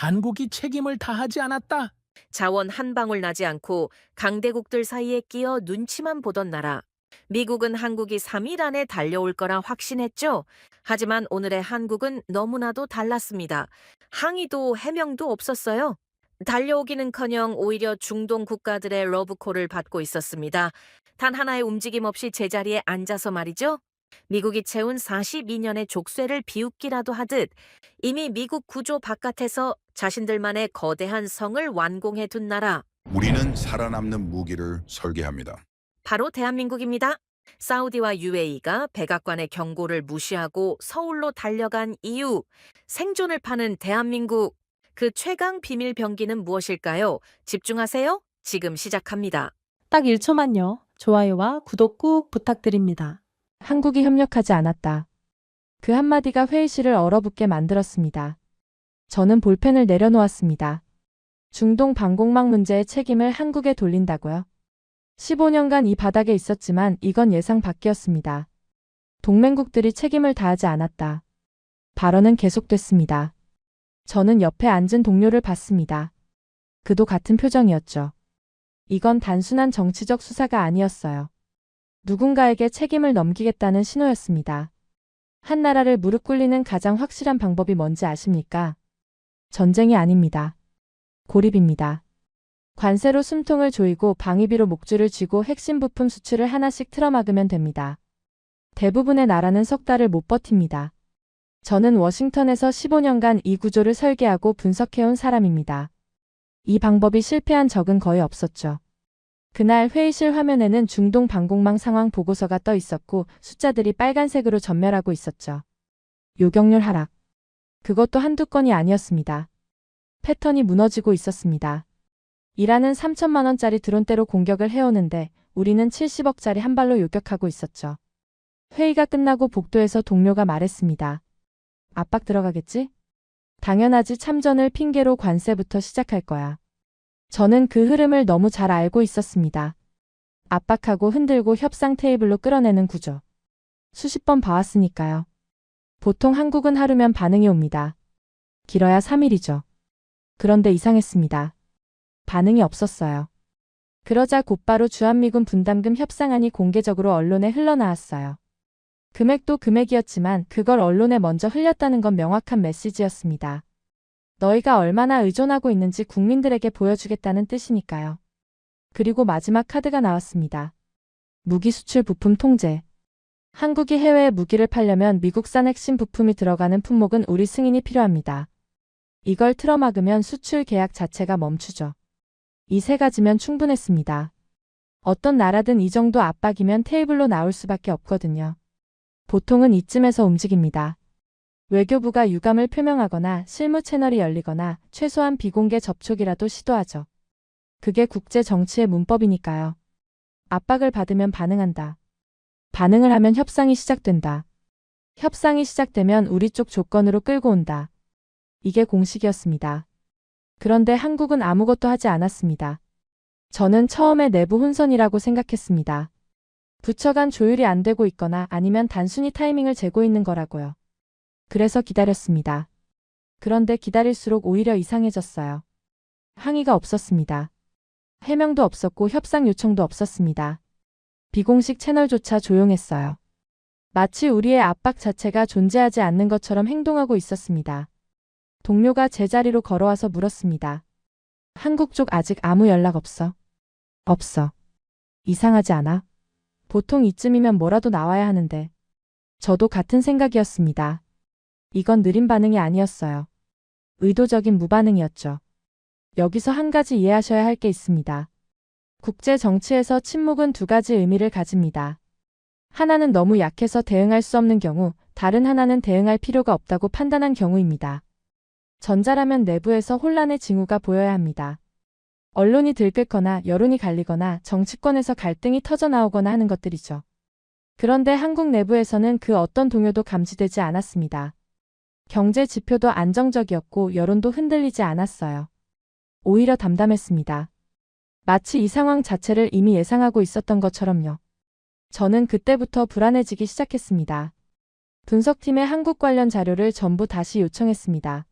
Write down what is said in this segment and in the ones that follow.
한국이 책임을 다하지 않았다. 자원 한 방울 나지 않고 강대국들 사이에 끼어 눈치만 보던 나라. 미국은 한국이 3일 안에 달려올 거라 확신했죠. 하지만 오늘의 한국은 너무나도 달랐습니다. 항의도 해명도 없었어요. 달려오기는커녕 오히려 중동 국가들의 러브콜을 받고 있었습니다. 단 하나의 움직임 없이 제자리에 앉아서 말이죠. 미국이 채운 42년의 족쇄를 비웃기라도 하듯 이미 미국 구조 바깥에서 자신들만의 거대한 성을 완공해 둔 나라. 우리는 살아남는 무기를 설계합니다. 바로 대한민국입니다. 사우디와 UAE가 백악관의 경고를 무시하고 서울로 달려간 이유, 생존을 파는 대한민국. 그 최강 비밀 병기는 무엇일까요? 집중하세요. 지금 시작합니다. 딱 1초만요. 좋아요와 구독 꾹 부탁드립니다. 한국이 협력하지 않았다. 그 한마디가 회의실을 얼어붙게 만들었습니다. 저는 볼펜을 내려놓았습니다. 중동 방공망 문제의 책임을 한국에 돌린다고요? 15년간 이 바닥에 있었지만 이건 예상 밖이었습니다. 동맹국들이 책임을 다하지 않았다. 발언은 계속됐습니다. 저는 옆에 앉은 동료를 봤습니다. 그도 같은 표정이었죠. 이건 단순한 정치적 수사가 아니었어요. 누군가에게 책임을 넘기겠다는 신호였습니다. 한 나라를 무릎 꿇리는 가장 확실한 방법이 뭔지 아십니까? 전쟁이 아닙니다. 고립입니다. 관세로 숨통을 조이고 방위비로 목줄을 쥐고 핵심 부품 수출을 하나씩 틀어막으면 됩니다. 대부분의 나라는 석 달을 못 버팁니다. 저는 워싱턴에서 15년간 이 구조를 설계하고 분석해온 사람입니다. 이 방법이 실패한 적은 거의 없었죠. 그날 회의실 화면에는 중동 방공망 상황 보고서가 떠 있었고 숫자들이 빨간색으로 전멸하고 있었죠. 요격률 하락. 그것도 한두 건이 아니었습니다. 패턴이 무너지고 있었습니다. 이란은 3천만 원짜리 드론대로 공격을 해오는데 우리는 70억짜리 한 발로 요격하고 있었죠. 회의가 끝나고 복도에서 동료가 말했습니다. 압박 들어가겠지? 당연하지. 참전을 핑계로 관세부터 시작할 거야. 저는 그 흐름을 너무 잘 알고 있었습니다. 압박하고 흔들고 협상 테이블로 끌어내는 구조. 수십 번 봐왔으니까요. 보통 한국은 하루면 반응이 옵니다. 길어야 3일이죠. 그런데 이상했습니다. 반응이 없었어요. 그러자 곧바로 주한미군 분담금 협상안이 공개적으로 언론에 흘러나왔어요. 금액도 금액이었지만 그걸 언론에 먼저 흘렸다는 건 명확한 메시지였습니다. 너희가 얼마나 의존하고 있는지 국민들에게 보여주겠다는 뜻이니까요. 그리고 마지막 카드가 나왔습니다. 무기 수출 부품 통제. 한국이 해외에 무기를 팔려면 미국산 핵심 부품이 들어가는 품목은 우리 승인이 필요합니다. 이걸 틀어막으면 수출 계약 자체가 멈추죠. 이 세 가지면 충분했습니다. 어떤 나라든 이 정도 압박이면 테이블로 나올 수밖에 없거든요. 보통은 이쯤에서 움직입니다. 외교부가 유감을 표명하거나 실무 채널이 열리거나 최소한 비공개 접촉이라도 시도하죠. 그게 국제 정치의 문법이니까요. 압박을 받으면 반응한다. 반응을 하면 협상이 시작된다. 협상이 시작되면 우리 쪽 조건으로 끌고 온다. 이게 공식이었습니다. 그런데 한국은 아무것도 하지 않았습니다. 저는 처음에 내부 혼선이라고 생각했습니다. 부처 간 조율이 안 되고 있거나 아니면 단순히 타이밍을 재고 있는 거라고요. 그래서 기다렸습니다. 그런데 기다릴수록 오히려 이상해졌어요. 항의가 없었습니다. 해명도 없었고 협상 요청도 없었습니다. 비공식 채널조차 조용했어요. 마치 우리의 압박 자체가 존재하지 않는 것처럼 행동하고 있었습니다. 동료가 제자리로 걸어와서 물었습니다. 한국 쪽 아직 아무 연락 없어? 없어. 이상하지 않아? 보통 이쯤이면 뭐라도 나와야 하는데. 저도 같은 생각이었습니다. 이건 느린 반응이 아니었어요. 의도적인 무반응이었죠. 여기서 한 가지 이해하셔야 할 게 있습니다. 국제 정치에서 침묵은 두 가지 의미를 가집니다. 하나는 너무 약해서 대응할 수 없는 경우, 다른 하나는 대응할 필요가 없다고 판단한 경우입니다. 전자라면 내부에서 혼란의 징후가 보여야 합니다. 언론이 들끓거나 여론이 갈리거나 정치권에서 갈등이 터져나오거나 하는 것들이죠. 그런데 한국 내부에서는 그 어떤 동요도 감지되지 않았습니다. 경제 지표도 안정적이었고 여론도 흔들리지 않았어요. 오히려 담담했습니다. 마치 이 상황 자체를 이미 예상하고 있었던 것처럼요. 저는 그때부터 불안해지기 시작했습니다. 분석팀에 한국 관련 자료를 전부 다시 요청했습니다.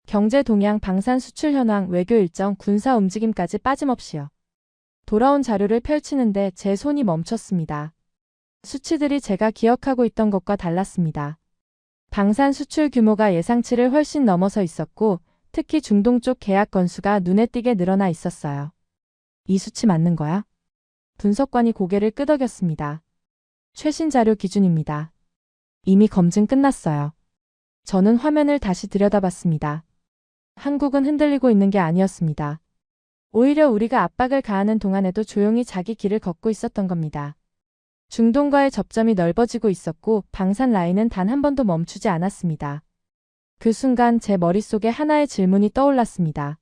경제 동향, 방산 수출 현황, 외교 일정, 군사 움직임까지 빠짐없이요. 돌아온 자료를 펼치는데 제 손이 멈췄습니다. 수치들이 제가 기억하고 있던 것과 달랐습니다. 방산 수출 규모가 예상치를 훨씬 넘어서 있었고 특히 중동 쪽 계약 건수가 눈에 띄게 늘어나 있었어요. 이 수치 맞는 거야? 분석관이 고개를 끄덕였습니다. 최신 자료 기준입니다. 이미 검증 끝났어요. 저는 화면을 다시 들여다봤습니다. 한국은 흔들리고 있는 게 아니었습니다. 오히려 우리가 압박을 가하는 동안에도 조용히 자기 길을 걷고 있었던 겁니다. 중동과의 접점이 넓어지고 있었고 방산 라인은 단 한 번도 멈추지 않았습니다. 그 순간 제 머릿속에 하나의 질문이 떠올랐습니다.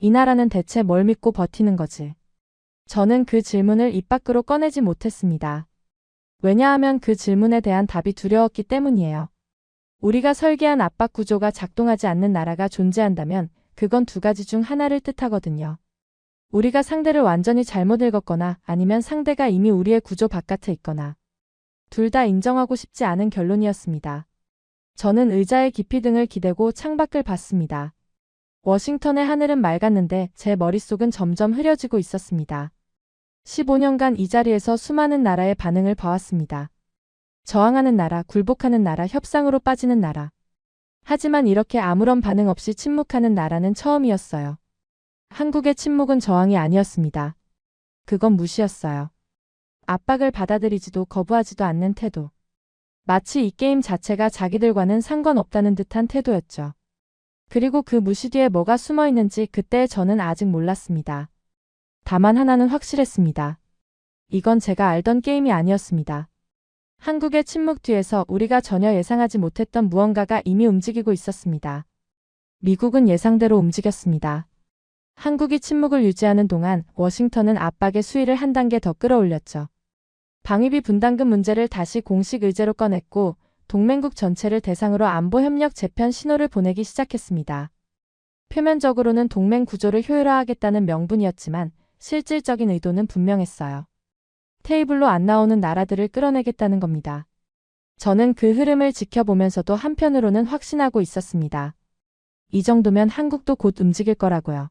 이 나라는 대체 뭘 믿고 버티는 거지? 저는 그 질문을 입 밖으로 꺼내지 못했습니다. 왜냐하면 그 질문에 대한 답이 두려웠기 때문이에요. 우리가 설계한 압박 구조가 작동하지 않는 나라가 존재한다면 그건 두 가지 중 하나를 뜻하거든요. 우리가 상대를 완전히 잘못 읽었거나 아니면 상대가 이미 우리의 구조 바깥에 있거나. 둘 다 인정하고 싶지 않은 결론이었습니다. 저는 의자의 깊이 등을 기대고 창밖을 봤습니다. 워싱턴의 하늘은 맑았는데 제 머릿속은 점점 흐려지고 있었습니다. 15년간 이 자리에서 수많은 나라의 반응을 봐왔습니다. 저항하는 나라, 굴복하는 나라, 협상으로 빠지는 나라. 하지만 이렇게 아무런 반응 없이 침묵하는 나라는 처음이었어요. 한국의 침묵은 저항이 아니었습니다. 그건 무시였어요. 압박을 받아들이지도 거부하지도 않는 태도. 마치 이 게임 자체가 자기들과는 상관없다는 듯한 태도였죠. 그리고 그 무시 뒤에 뭐가 숨어 있는지 그때 저는 아직 몰랐습니다. 다만 하나는 확실했습니다. 이건 제가 알던 게임이 아니었습니다. 한국의 침묵 뒤에서 우리가 전혀 예상하지 못했던 무언가가 이미 움직이고 있었습니다. 미국은 예상대로 움직였습니다. 한국이 침묵을 유지하는 동안 워싱턴은 압박의 수위를 한 단계 더 끌어올렸죠. 방위비 분담금 문제를 다시 공식 의제로 꺼냈고 동맹국 전체를 대상으로 안보협력 재편 신호를 보내기 시작했습니다. 표면적으로는 동맹 구조를 효율화하겠다는 명분이었지만 실질적인 의도는 분명했어요. 테이블로 안 나오는 나라들을 끌어내겠다는 겁니다. 저는 그 흐름을 지켜보면서도 한편으로는 확신하고 있었습니다. 이 정도면 한국도 곧 움직일 거라고요.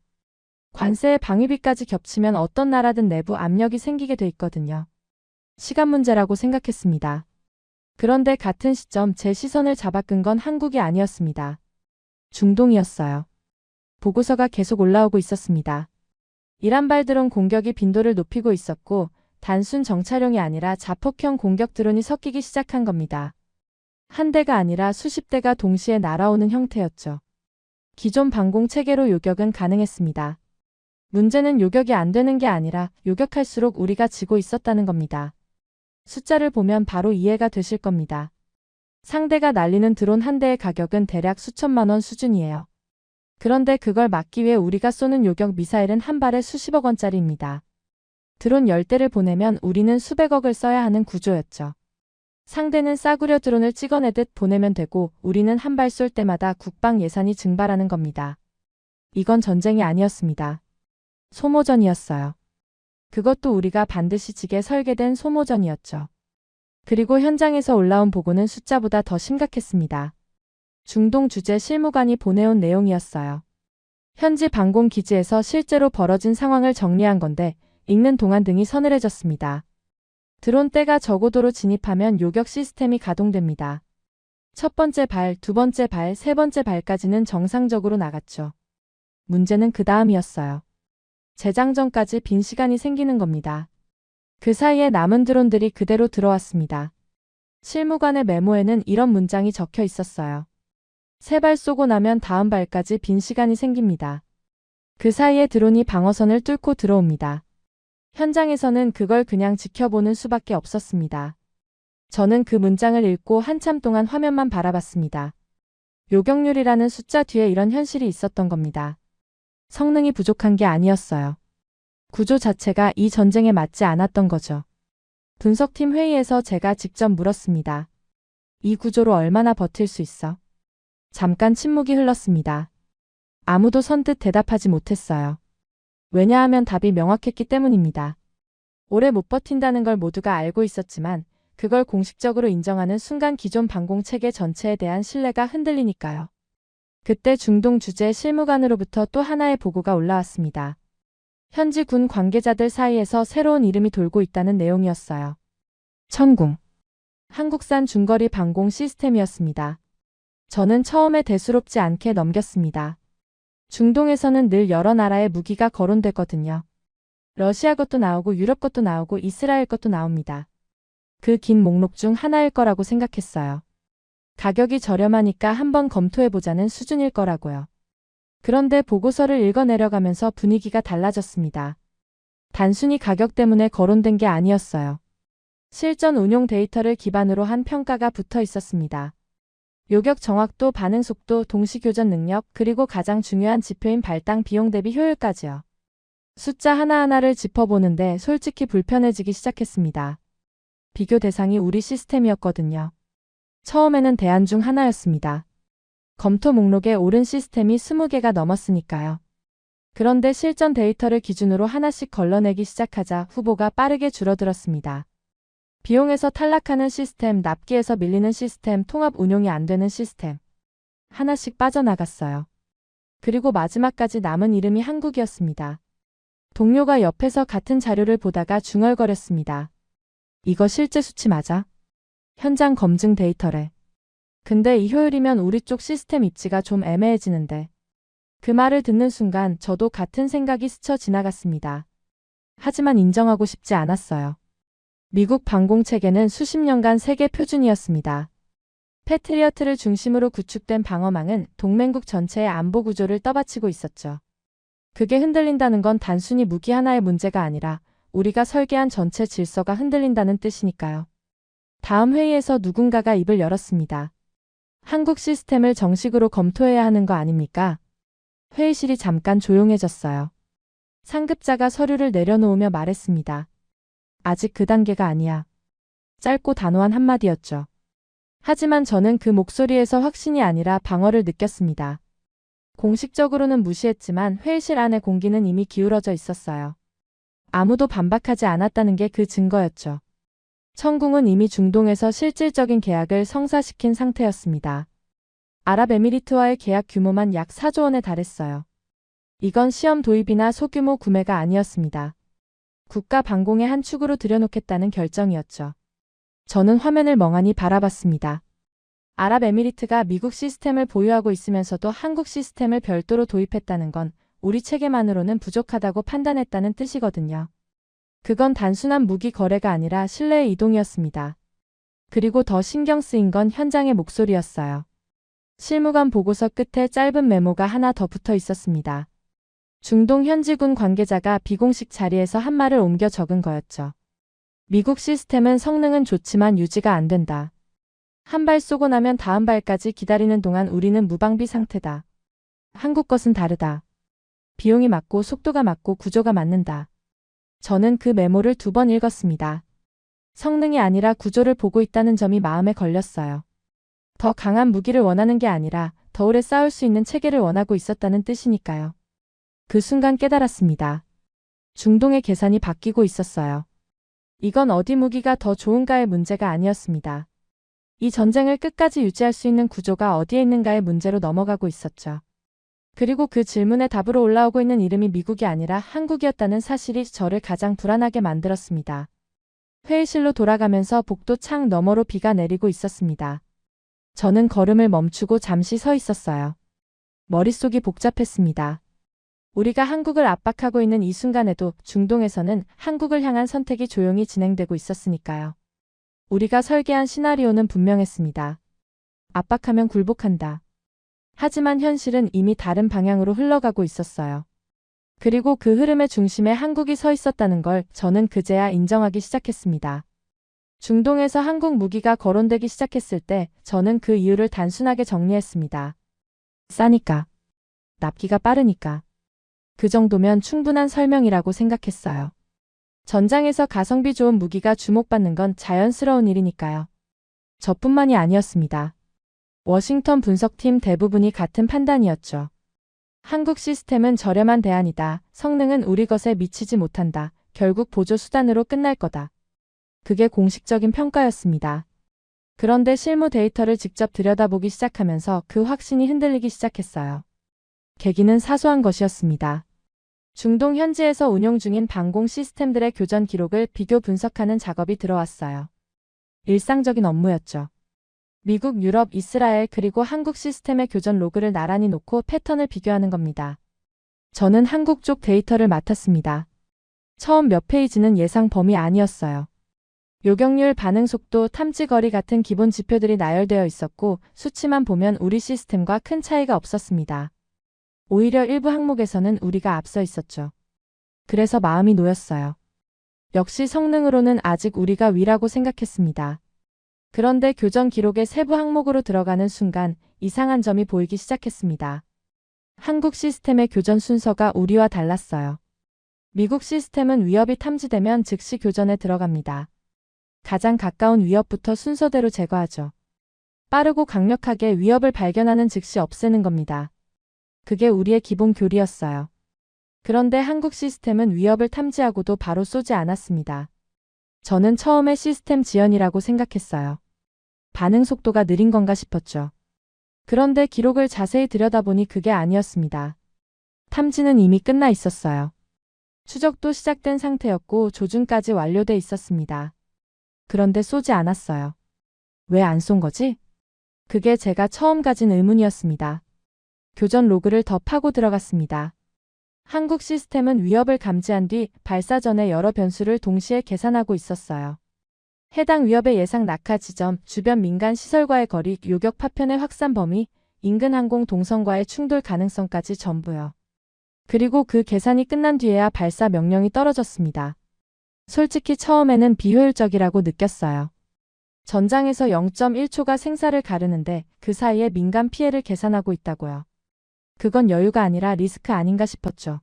관세에 방위비까지 겹치면 어떤 나라든 내부 압력이 생기게 돼 있거든요. 시간 문제라고 생각했습니다. 그런데 같은 시점 제 시선을 잡아끈 건 한국이 아니었습니다. 중동이었어요. 보고서가 계속 올라오고 있었습니다. 이란발 드론 공격이 빈도를 높이고 있었고 단순 정찰용이 아니라 자폭형 공격 드론이 섞이기 시작한 겁니다. 한 대가 아니라 수십 대가 동시에 날아오는 형태였죠. 기존 방공 체계로 요격은 가능했습니다. 문제는 요격이 안 되는 게 아니라 요격할수록 우리가 지고 있었다는 겁니다. 숫자를 보면 바로 이해가 되실 겁니다. 상대가 날리는 드론 한 대의 가격은 대략 수천만 원 수준이에요. 그런데 그걸 막기 위해 우리가 쏘는 요격 미사일은 한 발에 수십억 원짜리입니다. 드론 10대를 보내면 우리는 수백억을 써야 하는 구조였죠. 상대는 싸구려 드론을 찍어내듯 보내면 되고 우리는 한 발 쏠 때마다 국방 예산이 증발하는 겁니다. 이건 전쟁이 아니었습니다. 소모전이었어요. 그것도 우리가 반드시 지게 설계된 소모전이었죠. 그리고 현장에서 올라온 보고는 숫자보다 더 심각했습니다. 중동 주재 실무관이 보내온 내용이었어요. 현지 방공 기지에서 실제로 벌어진 상황을 정리한 건데 읽는 동안 등이 서늘해졌습니다. 드론 떼가 저고도로 진입하면 요격 시스템이 가동됩니다. 첫 번째 발, 두 번째 발, 세 번째 발까지는 정상적으로 나갔죠. 문제는 그 다음이었어요. 재장전까지 빈 시간이 생기는 겁니다. 그 사이에 남은 드론들이 그대로 들어왔습니다. 실무관의 메모에는 이런 문장이 적혀 있었어요. 세 발 쏘고 나면 다음 발까지 빈 시간이 생깁니다. 그 사이에 드론이 방어선을 뚫고 들어옵니다. 현장에서는 그걸 그냥 지켜보는 수밖에 없었습니다. 저는 그 문장을 읽고 한참 동안 화면만 바라봤습니다. 요격률이라는 숫자 뒤에 이런 현실이 있었던 겁니다. 성능이 부족한 게 아니었어요. 구조 자체가 이 전쟁에 맞지 않았던 거죠. 분석팀 회의에서 제가 직접 물었습니다. 이 구조로 얼마나 버틸 수 있어? 잠깐 침묵이 흘렀습니다. 아무도 선뜻 대답하지 못했어요. 왜냐하면 답이 명확했기 때문입니다. 오래 못 버틴다는 걸 모두가 알고 있었지만 그걸 공식적으로 인정하는 순간 기존 방공 체계 전체에 대한 신뢰가 흔들리니까요. 그때 중동 주재 실무관으로부터 또 하나의 보고가 올라왔습니다. 현지 군 관계자들 사이에서 새로운 이름이 돌고 있다는 내용이었어요. 천궁. 한국산 중거리 방공 시스템이었습니다. 저는 처음에 대수롭지 않게 넘겼습니다. 중동에서는 늘 여러 나라의 무기가 거론되거든요. 러시아 것도 나오고 유럽 것도 나오고 이스라엘 것도 나옵니다. 그 긴 목록 중 하나일 거라고 생각했어요. 가격이 저렴하니까 한번 검토해보자는 수준일 거라고요. 그런데 보고서를 읽어내려가면서 분위기가 달라졌습니다. 단순히 가격 때문에 거론된 게 아니었어요. 실전 운용 데이터를 기반으로 한 평가가 붙어 있었습니다. 요격 정확도, 반응 속도, 동시 교전 능력, 그리고 가장 중요한 지표인 발당 비용 대비 효율까지요. 숫자 하나하나를 짚어보는데 솔직히 불편해지기 시작했습니다. 비교 대상이 우리 시스템이었거든요. 처음에는 대안 중 하나였습니다. 검토 목록에 오른 시스템이 20개가 넘었으니까요. 그런데 실전 데이터를 기준으로 하나씩 걸러내기 시작하자 후보가 빠르게 줄어들었습니다. 비용에서 탈락하는 시스템, 납기에서 밀리는 시스템, 통합 운용이 안 되는 시스템. 하나씩 빠져나갔어요. 그리고 마지막까지 남은 이름이 한국이었습니다. 동료가 옆에서 같은 자료를 보다가 중얼거렸습니다. 이거 실제 수치 맞아? 현장 검증 데이터래. 근데 이 효율이면 우리 쪽 시스템 입지가 좀 애매해지는데. 그 말을 듣는 순간 저도 같은 생각이 스쳐 지나갔습니다. 하지만 인정하고 싶지 않았어요. 미국 방공체계는 수십 년간 세계 표준이었습니다. 패트리어트를 중심으로 구축된 방어망은 동맹국 전체의 안보 구조를 떠받치고 있었죠. 그게 흔들린다는 건 단순히 무기 하나의 문제가 아니라 우리가 설계한 전체 질서가 흔들린다는 뜻이니까요. 다음 회의에서 누군가가 입을 열었습니다. 한국 시스템을 정식으로 검토해야 하는 거 아닙니까? 회의실이 잠깐 조용해졌어요. 상급자가 서류를 내려놓으며 말했습니다. 아직 그 단계가 아니야. 짧고 단호한 한마디였죠. 하지만 저는 그 목소리에서 확신이 아니라 방어를 느꼈습니다. 공식적으로는 무시했지만 회의실 안의 공기는 이미 기울어져 있었어요. 아무도 반박하지 않았다는 게 그 증거였죠. 천궁은 이미 중동에서 실질적인 계약을 성사시킨 상태였습니다. 아랍에미리트와의 계약 규모만 약 4조 원에 달했어요. 이건 시험 도입이나 소규모 구매가 아니었습니다. 국가 방공의 한 축으로 들여놓겠다는 결정이었죠. 저는 화면을 멍하니 바라봤습니다. 아랍에미리트가 미국 시스템을 보유하고 있으면서도 한국 시스템을 별도로 도입했다는 건 우리 체계만으로는 부족하다고 판단했다는 뜻이거든요. 그건 단순한 무기 거래가 아니라 신뢰의 이동이었습니다. 그리고 더 신경 쓰인 건 현장의 목소리였어요. 실무관 보고서 끝에 짧은 메모가 하나 더 붙어 있었습니다. 중동 현지군 관계자가 비공식 자리에서 한 말을 옮겨 적은 거였죠. 미국 시스템은 성능은 좋지만 유지가 안 된다. 한 발 쏘고 나면 다음 발까지 기다리는 동안 우리는 무방비 상태다. 한국 것은 다르다. 비용이 맞고 속도가 맞고 구조가 맞는다. 저는 그 메모를 2번 읽었습니다. 성능이 아니라 구조를 보고 있다는 점이 마음에 걸렸어요. 더 강한 무기를 원하는 게 아니라 더 오래 싸울 수 있는 체계를 원하고 있었다는 뜻이니까요. 그 순간 깨달았습니다. 중동의 계산이 바뀌고 있었어요. 이건 어디 무기가 더 좋은가의 문제가 아니었습니다. 이 전쟁을 끝까지 유지할 수 있는 구조가 어디에 있는가의 문제로 넘어가고 있었죠. 그리고 그 질문의 답으로 올라오고 있는 이름이 미국이 아니라 한국이었다는 사실이 저를 가장 불안하게 만들었습니다. 회의실로 돌아가면서 복도 창 너머로 비가 내리고 있었습니다. 저는 걸음을 멈추고 잠시 서 있었어요. 머릿속이 복잡했습니다. 우리가 한국을 압박하고 있는 이 순간에도 중동에서는 한국을 향한 선택이 조용히 진행되고 있었으니까요. 우리가 설계한 시나리오는 분명했습니다. 압박하면 굴복한다. 하지만 현실은 이미 다른 방향으로 흘러가고 있었어요. 그리고 그 흐름의 중심에 한국이 서 있었다는 걸 저는 그제야 인정하기 시작했습니다. 중동에서 한국 무기가 거론되기 시작했을 때 저는 그 이유를 단순하게 정리했습니다. 싸니까. 납기가 빠르니까. 그 정도면 충분한 설명이라고 생각했어요. 전장에서 가성비 좋은 무기가 주목받는 건 자연스러운 일이니까요. 저뿐만이 아니었습니다. 워싱턴 분석팀 대부분이 같은 판단이었죠. 한국 시스템은 저렴한 대안이다. 성능은 우리 것에 미치지 못한다. 결국 보조 수단으로 끝날 거다. 그게 공식적인 평가였습니다. 그런데 실무 데이터를 직접 들여다보기 시작하면서 그 확신이 흔들리기 시작했어요. 계기는 사소한 것이었습니다. 중동 현지에서 운용 중인 방공 시스템들의 교전 기록을 비교 분석하는 작업이 들어왔어요. 일상적인 업무였죠. 미국, 유럽, 이스라엘 그리고 한국 시스템의 교전 로그를 나란히 놓고 패턴을 비교하는 겁니다. 저는 한국 쪽 데이터를 맡았습니다. 처음 몇 페이지는 예상 범위 아니었어요. 요격률, 반응 속도, 탐지 거리 같은 기본 지표들이 나열되어 있었고 수치만 보면 우리 시스템과 큰 차이가 없었습니다. 오히려 일부 항목에서는 우리가 앞서 있었죠. 그래서 마음이 놓였어요. 역시 성능으로는 아직 우리가 위라고 생각했습니다. 그런데 교전 기록의 세부 항목으로 들어가는 순간 이상한 점이 보이기 시작했습니다. 한국 시스템의 교전 순서가 우리와 달랐어요. 미국 시스템은 위협이 탐지되면 즉시 교전에 들어갑니다. 가장 가까운 위협부터 순서대로 제거하죠. 빠르고 강력하게 위협을 발견하는 즉시 없애는 겁니다. 그게 우리의 기본 교리였어요. 그런데 한국 시스템은 위협을 탐지하고도 바로 쏘지 않았습니다. 저는 처음에 시스템 지연이라고 생각했어요. 반응 속도가 느린 건가 싶었죠. 그런데 기록을 자세히 들여다보니 그게 아니었습니다. 탐지는 이미 끝나 있었어요. 추적도 시작된 상태였고 조준까지 완료돼 있었습니다. 그런데 쏘지 않았어요. 왜 안 쏜 거지? 그게 제가 처음 가진 의문이었습니다. 교전 로그를 더 파고 들어갔습니다. 한국 시스템은 위협을 감지한 뒤 발사 전에 여러 변수를 동시에 계산하고 있었어요. 해당 위협의 예상 낙하 지점, 주변 민간 시설과의 거리, 요격 파편의 확산 범위, 인근 항공 동선과의 충돌 가능성까지 전부요. 그리고 그 계산이 끝난 뒤에야 발사 명령이 떨어졌습니다. 솔직히 처음에는 비효율적이라고 느꼈어요. 전장에서 0.1초가 생사를 가르는데 그 사이에 민간 피해를 계산하고 있다고요. 그건 여유가 아니라 리스크 아닌가 싶었죠.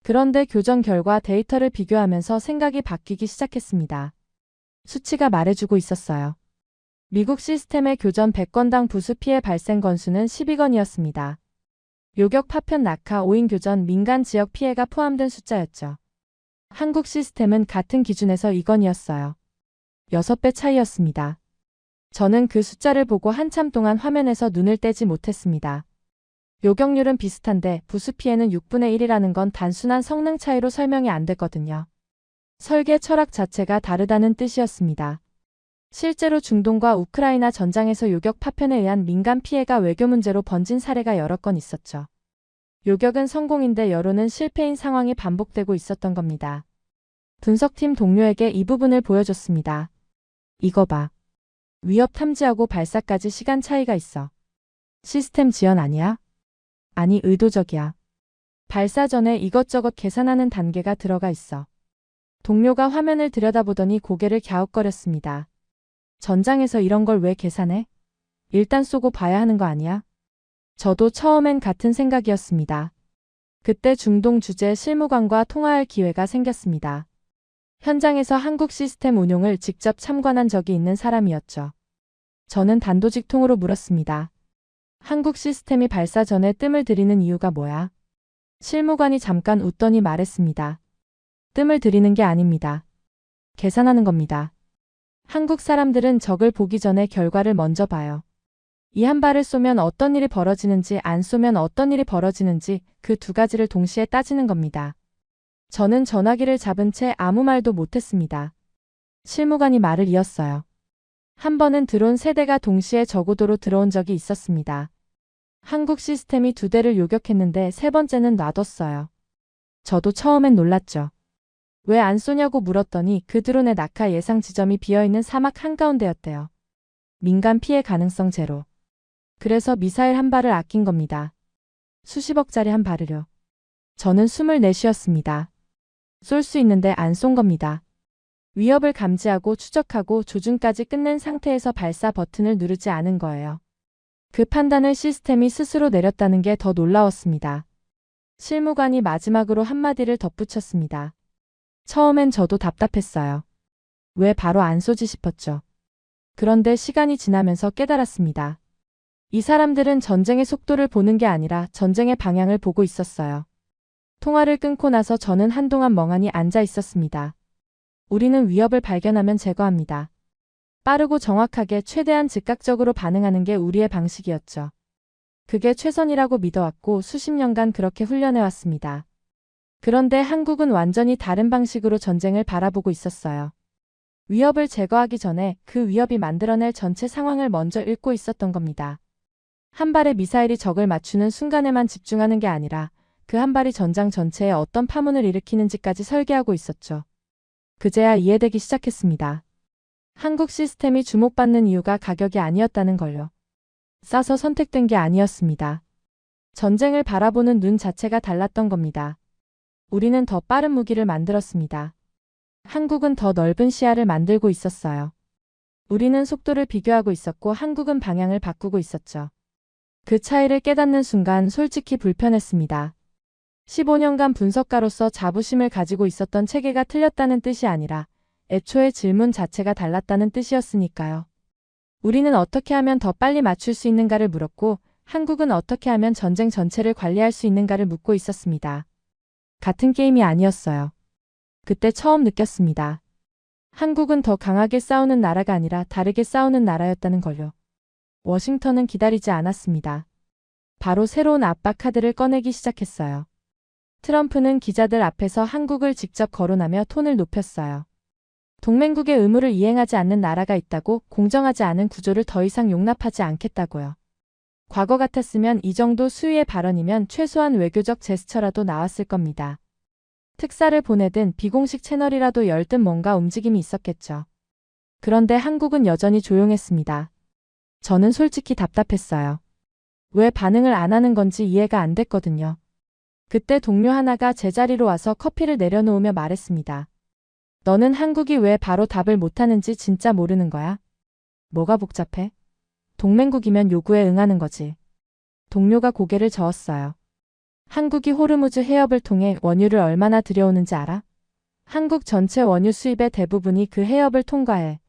그런데 교전 결과 데이터를 비교하면서 생각이 바뀌기 시작했습니다. 수치가 말해주고 있었어요. 미국 시스템의 교전 100건당 부수 피해 발생 건수는 12건이었습니다. 요격 파편 낙하 5인 교전 민간 지역 피해가 포함된 숫자였죠. 한국 시스템은 같은 기준에서 2건이었어요. 6배 차이였습니다. 저는 그 숫자를 보고 한참 동안 화면에서 눈을 떼지 못했습니다. 요격률은 비슷한데 부수 피해는 6분의 1이라는 건 단순한 성능 차이로 설명이 안 됐거든요. 설계 철학 자체가 다르다는 뜻이었습니다. 실제로 중동과 우크라이나 전장에서 요격 파편에 의한 민간 피해가 외교 문제로 번진 사례가 여러 건 있었죠. 요격은 성공인데 여론은 실패인 상황이 반복되고 있었던 겁니다. 분석팀 동료에게 이 부분을 보여줬습니다. 이거 봐. 위협 탐지하고 발사까지 시간 차이가 있어. 시스템 지연 아니야? 아니, 의도적이야. 발사 전에 이것저것 계산하는 단계가 들어가 있어. 동료가 화면을 들여다보더니 고개를 갸웃거렸습니다. 전장에서 이런 걸 왜 계산해? 일단 쏘고 봐야 하는 거 아니야? 저도 처음엔 같은 생각이었습니다. 그때 중동 주재 실무관과 통화할 기회가 생겼습니다. 현장에서 한국 시스템 운용을 직접 참관한 적이 있는 사람이었죠. 저는 단도직통으로 물었습니다. 한국 시스템이 발사 전에 뜸을 들이는 이유가 뭐야? 실무관이 잠깐 웃더니 말했습니다. 뜸을 들이는 게 아닙니다. 계산하는 겁니다. 한국 사람들은 적을 보기 전에 결과를 먼저 봐요. 이 한 발을 쏘면 어떤 일이 벌어지는지 안 쏘면 어떤 일이 벌어지는지 그 두 가지를 동시에 따지는 겁니다. 저는 전화기를 잡은 채 아무 말도 못했습니다. 실무관이 말을 이었어요. 한 번은 드론 3대가 동시에 저고도로 들어온 적이 있었습니다. 한국 시스템이 2대를 요격했는데 3번째는 놔뒀어요. 저도 처음엔 놀랐죠. 왜 안 쏘냐고 물었더니 그 드론의 낙하 예상 지점이 비어있는 사막 한가운데였대요. 민간 피해 가능성 제로. 그래서 미사일 한 발을 아낀 겁니다. 수십억짜리 한 발을요. 저는 숨을 내쉬었습니다. 쏠 수 있는데 안 쏜 겁니다. 위협을 감지하고 추적하고 조준까지 끝낸 상태에서 발사 버튼을 누르지 않은 거예요. 그 판단을 시스템이 스스로 내렸다는 게 더 놀라웠습니다. 실무관이 마지막으로 한마디를 덧붙였습니다. 처음엔 저도 답답했어요. 왜 바로 안 쏘지 싶었죠. 그런데 시간이 지나면서 깨달았습니다. 이 사람들은 전쟁의 속도를 보는 게 아니라 전쟁의 방향을 보고 있었어요. 통화를 끊고 나서 저는 한동안 멍하니 앉아 있었습니다. 우리는 위협을 발견하면 제거합니다. 빠르고 정확하게 최대한 즉각적으로 반응하는 게 우리의 방식이었죠. 그게 최선이라고 믿어왔고 수십 년간 그렇게 훈련해왔습니다. 그런데 한국은 완전히 다른 방식으로 전쟁을 바라보고 있었어요. 위협을 제거하기 전에 그 위협이 만들어낼 전체 상황을 먼저 읽고 있었던 겁니다. 한 발의 미사일이 적을 맞추는 순간에만 집중하는 게 아니라 그 한 발이 전장 전체에 어떤 파문을 일으키는지까지 설계하고 있었죠. 그제야 이해되기 시작했습니다. 한국 시스템이 주목받는 이유가 가격이 아니었다는 걸요. 싸서 선택된 게 아니었습니다. 전쟁을 바라보는 눈 자체가 달랐던 겁니다. 우리는 더 빠른 무기를 만들었습니다. 한국은 더 넓은 시야를 만들고 있었어요. 우리는 속도를 비교하고 있었고 한국은 방향을 바꾸고 있었죠. 그 차이를 깨닫는 순간 솔직히 불편했습니다. 15년간 분석가로서 자부심을 가지고 있었던 체계가 틀렸다는 뜻이 아니라 애초에 질문 자체가 달랐다는 뜻이었으니까요. 우리는 어떻게 하면 더 빨리 맞출 수 있는가를 물었고 한국은 어떻게 하면 전쟁 전체를 관리할 수 있는가를 묻고 있었습니다. 같은 게임이 아니었어요. 그때 처음 느꼈습니다. 한국은 더 강하게 싸우는 나라가 아니라 다르게 싸우는 나라였다는 걸요. 워싱턴은 기다리지 않았습니다. 바로 새로운 압박 카드를 꺼내기 시작했어요. 트럼프는 기자들 앞에서 한국을 직접 거론하며 톤을 높였어요. 동맹국의 의무를 이행하지 않는 나라가 있다고 공정하지 않은 구조를 더 이상 용납하지 않겠다고요. 과거 같았으면 이 정도 수위의 발언이면 최소한 외교적 제스처라도 나왔을 겁니다. 특사를 보내든 비공식 채널이라도 열든 뭔가 움직임이 있었겠죠. 그런데 한국은 여전히 조용했습니다. 저는 솔직히 답답했어요. 왜 반응을 안 하는 건지 이해가 안 됐거든요. 그때 동료 하나가 제자리로 와서 커피를 내려놓으며 말했습니다. 너는 한국이 왜 바로 답을 못하는지 진짜 모르는 거야? 뭐가 복잡해? 동맹국이면 요구에 응하는 거지. 동료가 고개를 저었어요. 한국이 호르무즈 해협을 통해 원유를 얼마나 들여오는지 알아? 한국 전체 원유 수입의 대부분이 그 해협을 통과해.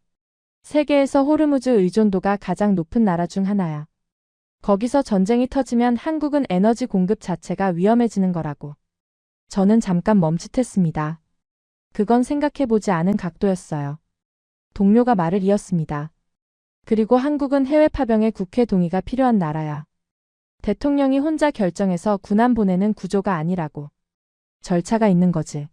세계에서 호르무즈 의존도가 가장 높은 나라 중 하나야. 거기서 전쟁이 터지면 한국은 에너지 공급 자체가 위험해지는 거라고. 저는 잠깐 멈칫했습니다. 그건 생각해보지 않은 각도였어요. 동료가 말을 이었습니다. 그리고 한국은 해외 파병에 국회 동의가 필요한 나라야. 대통령이 혼자 결정해서 군함 보내는 구조가 아니라고. 절차가 있는 거지.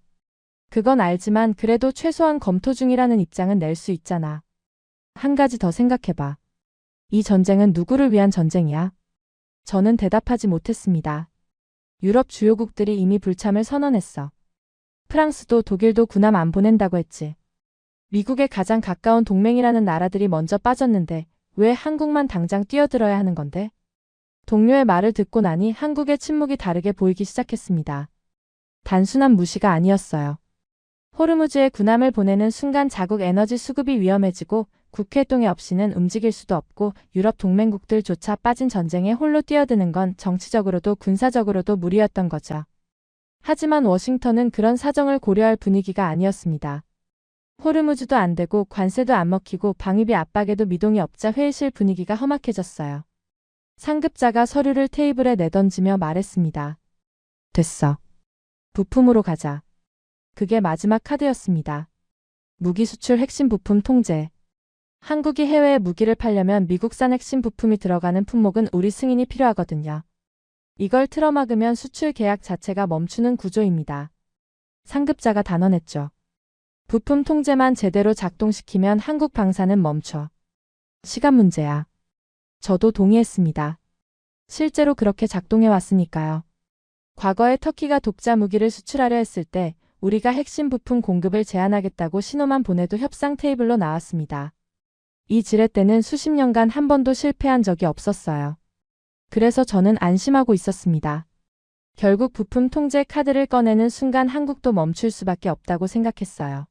그건 알지만 그래도 최소한 검토 중이라는 입장은 낼 수 있잖아. 한 가지 더 생각해봐. 이 전쟁은 누구를 위한 전쟁이야? 저는 대답하지 못했습니다. 유럽 주요국들이 이미 불참을 선언했어. 프랑스도 독일도 군함 안 보낸다고 했지. 미국의 가장 가까운 동맹이라는 나라들이 먼저 빠졌는데 왜 한국만 당장 뛰어들어야 하는 건데? 동료의 말을 듣고 나니 한국의 침묵이 다르게 보이기 시작했습니다. 단순한 무시가 아니었어요. 호르무즈에 군함을 보내는 순간 자국 에너지 수급이 위험해지고 국회 동의 없이는 움직일 수도 없고 유럽 동맹국들조차 빠진 전쟁에 홀로 뛰어드는 건 정치적으로도 군사적으로도 무리였던 거죠. 하지만 워싱턴은 그런 사정을 고려할 분위기가 아니었습니다. 호르무즈도 안 되고 관세도 안 먹히고 방위비 압박에도 미동이 없자 회의실 분위기가 험악해졌어요. 상급자가 서류를 테이블에 내던지며 말했습니다. 됐어. 부품으로 가자. 그게 마지막 카드였습니다. 무기 수출 핵심 부품 통제. 한국이 해외에 무기를 팔려면 미국산 핵심 부품이 들어가는 품목은 우리 승인이 필요하거든요. 이걸 틀어막으면 수출 계약 자체가 멈추는 구조입니다. 상급자가 단언했죠. 부품 통제만 제대로 작동시키면 한국 방사는 멈춰. 시간 문제야. 저도 동의했습니다. 실제로 그렇게 작동해 왔으니까요. 과거에 터키가 독자 무기를 수출하려 했을 때 우리가 핵심 부품 공급을 제한하겠다고 신호만 보내도 협상 테이블로 나왔습니다. 이 지뢰 때는 수십 년간 한 번도 실패한 적이 없었어요. 그래서 저는 안심하고 있었습니다. 결국 부품 통제 카드를 꺼내는 순간 한국도 멈출 수밖에 없다고 생각했어요.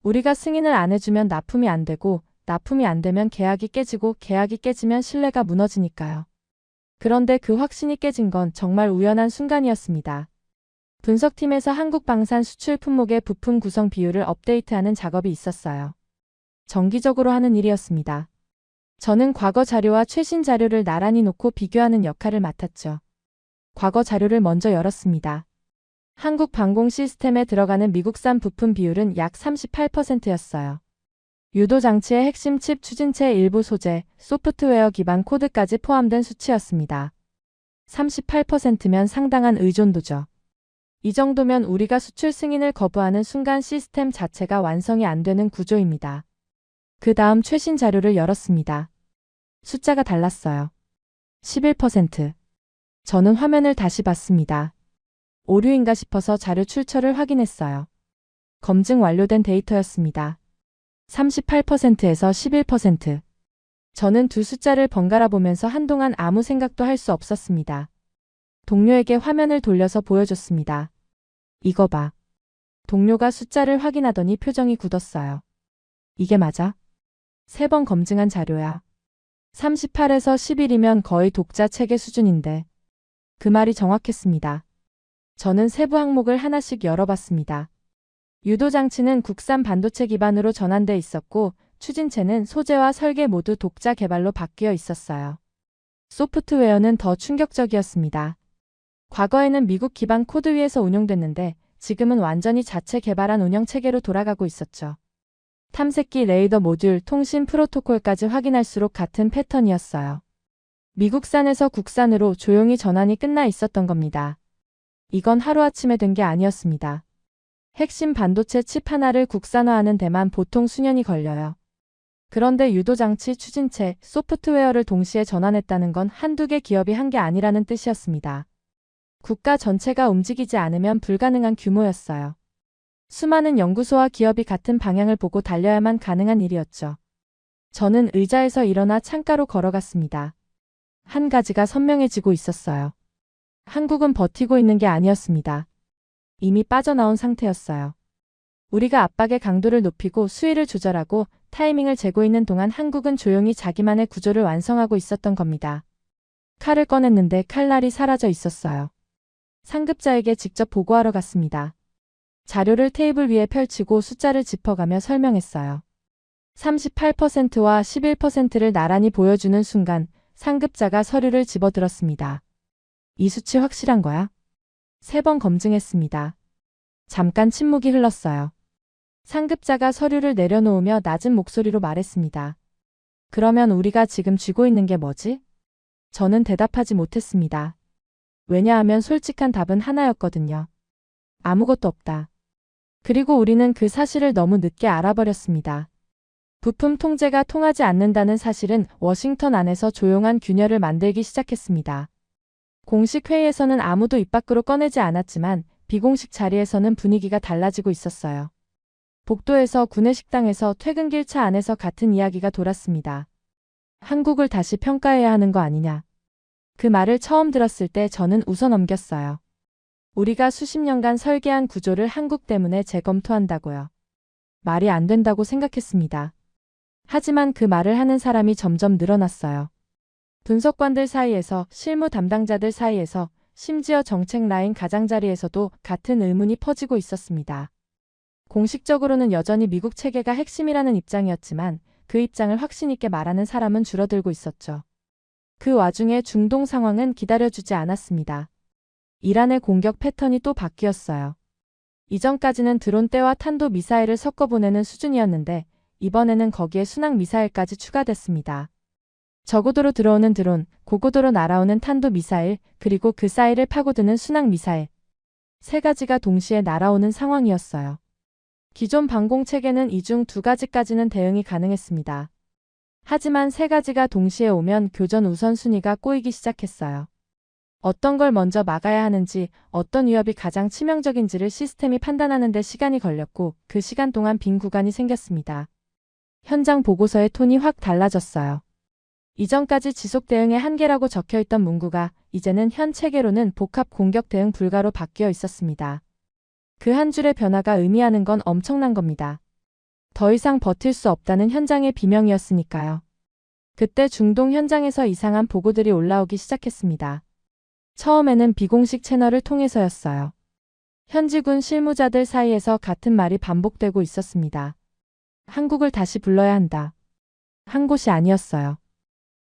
우리가 승인을 안 해주면 납품이 안 되고 납품이 안 되면 계약이 깨지고 계약이 깨지면 신뢰가 무너지니까요. 그런데 그 확신이 깨진 건 정말 우연한 순간이었습니다. 분석팀에서 한국 방산 수출 품목의 부품 구성 비율을 업데이트하는 작업이 있었어요. 정기적으로 하는 일이었습니다. 저는 과거 자료와 최신 자료를 나란히 놓고 비교하는 역할을 맡았죠. 과거 자료를 먼저 열었습니다. 한국 방공 시스템에 들어가는 미국산 부품 비율은 약 38%였어요. 유도 장치의 핵심 칩 추진체 일부 소재, 소프트웨어 기반 코드까지 포함된 수치였습니다. 38%면 상당한 의존도죠. 이 정도면 우리가 수출 승인을 거부하는 순간 시스템 자체가 완성이 안 되는 구조입니다. 그 다음 최신 자료를 열었습니다. 숫자가 달랐어요. 11%. 저는 화면을 다시 봤습니다. 오류인가 싶어서 자료 출처를 확인했어요. 검증 완료된 데이터였습니다. 38%에서 11%. 저는 두 숫자를 번갈아 보면서 한동안 아무 생각도 할 수 없었습니다. 동료에게 화면을 돌려서 보여줬습니다. 이거 봐. 동료가 숫자를 확인하더니 표정이 굳었어요. 이게 맞아? 3번 검증한 자료야. 38에서 11이면 거의 독자 체계 수준인데. 그 말이 정확했습니다. 저는 세부 항목을 하나씩 열어봤습니다. 유도 장치는 국산 반도체 기반으로 전환돼 있었고, 추진체는 소재와 설계 모두 독자 개발로 바뀌어 있었어요. 소프트웨어는 더 충격적이었습니다. 과거에는 미국 기반 코드 위에서 운용됐는데 지금은 완전히 자체 개발한 운영 체계로 돌아가고 있었죠. 탐색기 레이더 모듈, 통신 프로토콜까지 확인할수록 같은 패턴이었어요. 미국산에서 국산으로 조용히 전환이 끝나 있었던 겁니다. 이건 하루아침에 된 게 아니었습니다. 핵심 반도체 칩 하나를 국산화하는 데만 보통 수년이 걸려요. 그런데 유도장치, 추진체, 소프트웨어를 동시에 전환했다는 건 한두 개 기업이 한 게 아니라는 뜻이었습니다. 국가 전체가 움직이지 않으면 불가능한 규모였어요. 수많은 연구소와 기업이 같은 방향을 보고 달려야만 가능한 일이었죠. 저는 의자에서 일어나 창가로 걸어갔습니다. 한 가지가 선명해지고 있었어요. 한국은 버티고 있는 게 아니었습니다. 이미 빠져나온 상태였어요. 우리가 압박의 강도를 높이고 수위를 조절하고 타이밍을 재고 있는 동안 한국은 조용히 자기만의 구조를 완성하고 있었던 겁니다. 칼을 꺼냈는데 칼날이 사라져 있었어요. 상급자에게 직접 보고하러 갔습니다. 자료를 테이블 위에 펼치고 숫자를 짚어가며 설명했어요. 38%와 11%를 나란히 보여주는 순간 상급자가 서류를 집어들었습니다. 이 수치 확실한 거야? 3번 검증했습니다. 잠깐 침묵이 흘렀어요. 상급자가 서류를 내려놓으며 낮은 목소리로 말했습니다. 그러면 우리가 지금 쥐고 있는 게 뭐지? 저는 대답하지 못했습니다. 왜냐하면 솔직한 답은 하나였거든요. 아무것도 없다. 그리고 우리는 그 사실을 너무 늦게 알아버렸습니다. 부품 통제가 통하지 않는다는 사실은 워싱턴 안에서 조용한 균열을 만들기 시작했습니다. 공식 회의에서는 아무도 입 밖으로 꺼내지 않았지만 비공식 자리에서는 분위기가 달라지고 있었어요. 복도에서 구내식당에서 퇴근길 차 안에서 같은 이야기가 돌았습니다. 한국을 다시 평가해야 하는 거 아니냐. 그 말을 처음 들었을 때 저는 웃어넘겼어요. 우리가 수십 년간 설계한 구조를 한국 때문에 재검토한다고요. 말이 안 된다고 생각했습니다. 하지만 그 말을 하는 사람이 점점 늘어났어요. 분석관들 사이에서, 실무 담당자들 사이에서, 심지어 정책 라인 가장자리에서도 같은 의문이 퍼지고 있었습니다. 공식적으로는 여전히 미국 체계가 핵심이라는 입장이었지만 그 입장을 확신 있게 말하는 사람은 줄어들고 있었죠. 그 와중에 중동 상황은 기다려주지 않았습니다. 이란의 공격 패턴이 또 바뀌었어요. 이전까지는 드론대와 탄도 미사일을 섞어 보내는 수준이었는데 이번에는 거기에 순항 미사일까지 추가됐습니다. 저고도로 들어오는 드론, 고고도로 날아오는 탄도 미사일, 그리고 그 사이를 파고드는 순항 미사일. 3가지가 동시에 날아오는 상황이었어요. 기존 방공 체계는 이 중 2가지까지는 대응이 가능했습니다. 하지만 3가지가 동시에 오면 교전 우선순위가 꼬이기 시작했어요. 어떤 걸 먼저 막아야 하는지, 어떤 위협이 가장 치명적인지를 시스템이 판단하는 데 시간이 걸렸고 그 시간 동안 빈 구간이 생겼습니다. 현장 보고서의 톤이 확 달라졌어요. 이전까지 지속 대응의 한계라고 적혀있던 문구가 이제는 현 체계로는 복합 공격 대응 불가로 바뀌어 있었습니다. 그 한 줄의 변화가 의미하는 건 엄청난 겁니다. 더 이상 버틸 수 없다는 현장의 비명이었으니까요. 그때 중동 현장에서 이상한 보고들이 올라오기 시작했습니다. 처음에는 비공식 채널을 통해서였어요. 현지군 실무자들 사이에서 같은 말이 반복되고 있었습니다. 한국을 다시 불러야 한다. 한 곳이 아니었어요.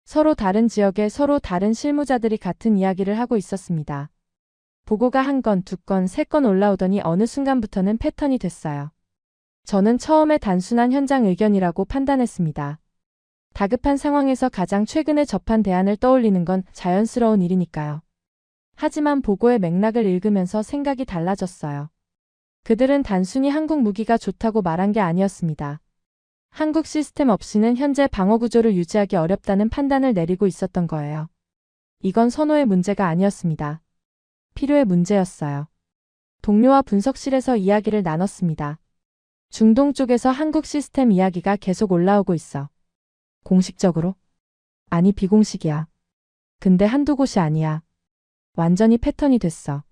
서로 다른 지역에 서로 다른 실무자들이 같은 이야기를 하고 있었습니다. 보고가 1건, 2건, 3건 올라오더니 어느 순간부터는 패턴이 됐어요. 저는 처음에 단순한 현장 의견이라고 판단했습니다. 다급한 상황에서 가장 최근에 접한 대안을 떠올리는 건 자연스러운 일이니까요. 하지만 보고의 맥락을 읽으면서 생각이 달라졌어요. 그들은 단순히 한국 무기가 좋다고 말한 게 아니었습니다. 한국 시스템 없이는 현재 방어 구조를 유지하기 어렵다는 판단을 내리고 있었던 거예요. 이건 선호의 문제가 아니었습니다. 필요의 문제였어요. 동료와 분석실에서 이야기를 나눴습니다. 중동 쪽에서 한국 시스템 이야기가 계속 올라오고 있어. 공식적으로? 아니, 비공식이야. 근데 한두 곳이 아니야. 완전히 패턴이 됐어.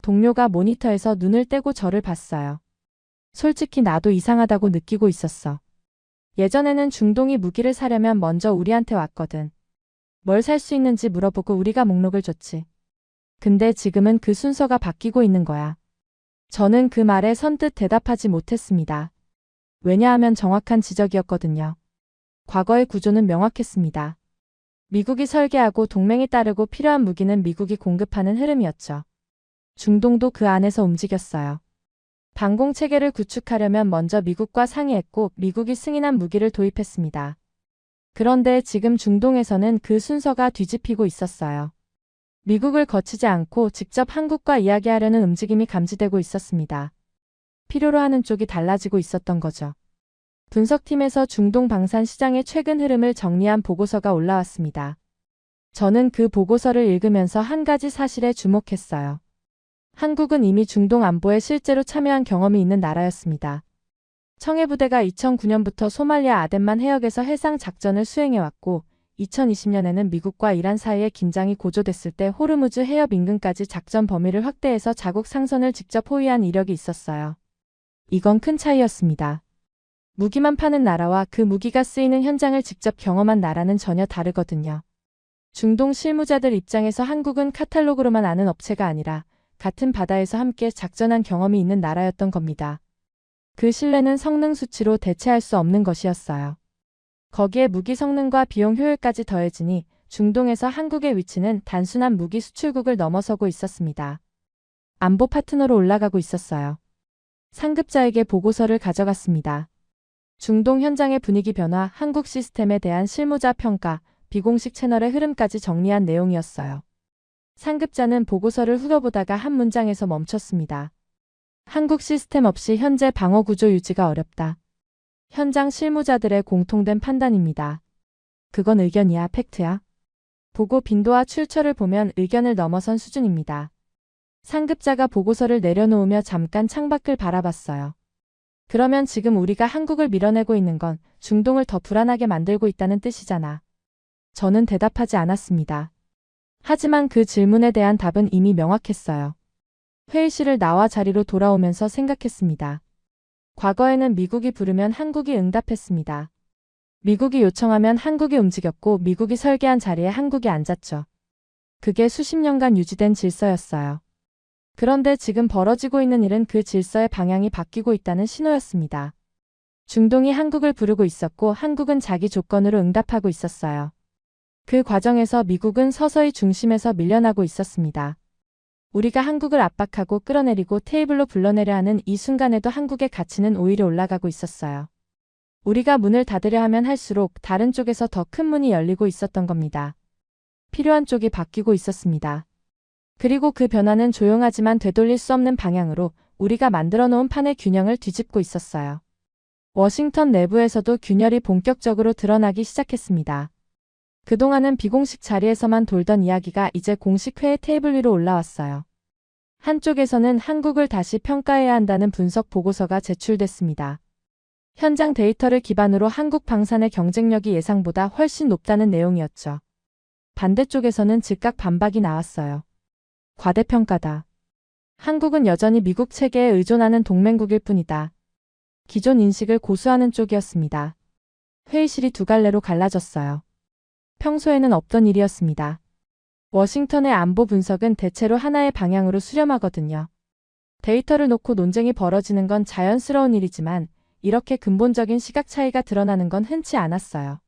동료가 모니터에서 눈을 떼고 저를 봤어요. 솔직히 나도 이상하다고 느끼고 있었어. 예전에는 중동이 무기를 사려면 먼저 우리한테 왔거든. 뭘 살 수 있는지 물어보고 우리가 목록을 줬지. 근데 지금은 그 순서가 바뀌고 있는 거야. 저는 그 말에 선뜻 대답하지 못했습니다. 왜냐하면 정확한 지적이었거든요. 과거의 구조는 명확했습니다. 미국이 설계하고 동맹이 따르고 필요한 무기는 미국이 공급하는 흐름이었죠. 중동도 그 안에서 움직였어요. 방공 체계를 구축하려면 먼저 미국과 상의했고 미국이 승인한 무기를 도입했습니다. 그런데 지금 중동에서는 그 순서가 뒤집히고 있었어요. 미국을 거치지 않고 직접 한국과 이야기하려는 움직임이 감지되고 있었습니다. 필요로 하는 쪽이 달라지고 있었던 거죠. 분석팀에서 중동 방산 시장의 최근 흐름을 정리한 보고서가 올라왔습니다. 저는 그 보고서를 읽으면서 한 가지 사실에 주목했어요. 한국은 이미 중동 안보에 실제로 참여한 경험이 있는 나라였습니다. 청해부대가 2009년부터 소말리아 아덴만 해역에서 해상 작전을 수행해왔고 2020년에는 미국과 이란 사이의 긴장이 고조됐을 때 호르무즈 해협 인근까지 작전 범위를 확대해서 자국 상선을 직접 호위한 이력이 있었어요. 이건 큰 차이였습니다. 무기만 파는 나라와 그 무기가 쓰이는 현장을 직접 경험한 나라는 전혀 다르거든요. 중동 실무자들 입장에서 한국은 카탈로그로만 아는 업체가 아니라 같은 바다에서 함께 작전한 경험이 있는 나라였던 겁니다. 그 신뢰는 성능 수치로 대체할 수 없는 것이었어요. 거기에 무기 성능과 비용 효율까지 더해지니 중동에서 한국의 위치는 단순한 무기 수출국을 넘어서고 있었습니다. 안보 파트너로 올라가고 있었어요. 상급자에게 보고서를 가져갔습니다. 중동 현장의 분위기 변화, 한국 시스템에 대한 실무자 평가, 비공식 채널의 흐름까지 정리한 내용이었어요. 상급자는 보고서를 훑어보다가 한 문장에서 멈췄습니다. 한국 시스템 없이 현재 방어 구조 유지가 어렵다. 현장 실무자들의 공통된 판단입니다. 그건 의견이야, 팩트야? 보고 빈도와 출처를 보면 의견을 넘어선 수준입니다. 상급자가 보고서를 내려놓으며 잠깐 창밖을 바라봤어요. 그러면 지금 우리가 한국을 밀어내고 있는 건 중동을 더 불안하게 만들고 있다는 뜻이잖아. 저는 대답하지 않았습니다. 하지만 그 질문에 대한 답은 이미 명확했어요. 회의실을 나와 자리로 돌아오면서 생각했습니다. 과거에는 미국이 부르면 한국이 응답했습니다. 미국이 요청하면 한국이 움직였고 미국이 설계한 자리에 한국이 앉았죠. 그게 수십 년간 유지된 질서였어요. 그런데 지금 벌어지고 있는 일은 그 질서의 방향이 바뀌고 있다는 신호였습니다. 중동이 한국을 부르고 있었고 한국은 자기 조건으로 응답하고 있었어요. 그 과정에서 미국은 서서히 중심에서 밀려나고 있었습니다. 우리가 한국을 압박하고 끌어내리고 테이블로 불러내려 하는 이 순간에도 한국의 가치는 오히려 올라가고 있었어요. 우리가 문을 닫으려 하면 할수록 다른 쪽에서 더 큰 문이 열리고 있었던 겁니다. 필요한 쪽이 바뀌고 있었습니다. 그리고 그 변화는 조용하지만 되돌릴 수 없는 방향으로 우리가 만들어 놓은 판의 균형을 뒤집고 있었어요. 워싱턴 내부에서도 균열이 본격적으로 드러나기 시작했습니다. 그동안은 비공식 자리에서만 돌던 이야기가 이제 공식 회의 테이블 위로 올라왔어요. 한쪽에서는 한국을 다시 평가해야 한다는 분석 보고서가 제출됐습니다. 현장 데이터를 기반으로 한국 방산의 경쟁력이 예상보다 훨씬 높다는 내용이었죠. 반대쪽에서는 즉각 반박이 나왔어요. 과대평가다. 한국은 여전히 미국 체계에 의존하는 동맹국일 뿐이다. 기존 인식을 고수하는 쪽이었습니다. 회의실이 두 갈래로 갈라졌어요. 평소에는 없던 일이었습니다. 워싱턴의 안보 분석은 대체로 하나의 방향으로 수렴하거든요. 데이터를 놓고 논쟁이 벌어지는 건 자연스러운 일이지만 이렇게 근본적인 시각 차이가 드러나는 건 흔치 않았어요.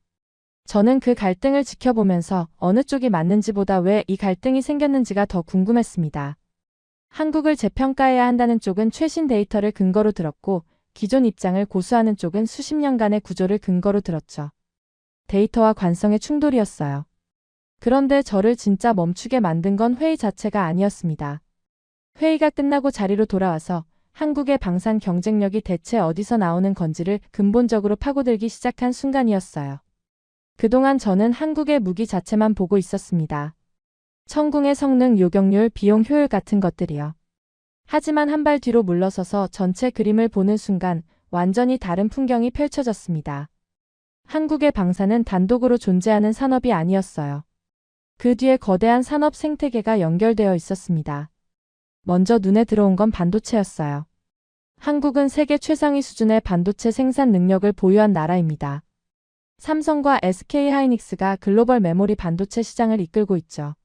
저는 그 갈등을 지켜보면서 어느 쪽이 맞는지보다 왜 이 갈등이 생겼는지가 더 궁금했습니다. 한국을 재평가해야 한다는 쪽은 최신 데이터를 근거로 들었고 기존 입장을 고수하는 쪽은 수십 년간의 구조를 근거로 들었죠. 데이터와 관성의 충돌이었어요. 그런데 저를 진짜 멈추게 만든 건 회의 자체가 아니었습니다. 회의가 끝나고 자리로 돌아와서 한국의 방산 경쟁력이 대체 어디서 나오는 건지를 근본적으로 파고들기 시작한 순간이었어요. 그동안 저는 한국의 무기 자체만 보고 있었습니다. 천궁의 성능, 요격률, 비용 효율 같은 것들이요. 하지만 한 발 뒤로 물러서서 전체 그림을 보는 순간 완전히 다른 풍경이 펼쳐졌습니다. 한국의 방산은 단독으로 존재하는 산업이 아니었어요. 그 뒤에 거대한 산업 생태계가 연결되어 있었습니다. 먼저 눈에 들어온 건 반도체였어요. 한국은 세계 최상위 수준의 반도체 생산 능력을 보유한 나라입니다. 삼성과 SK하이닉스가 글로벌 메모리 반도체 시장을 이끌고 있죠.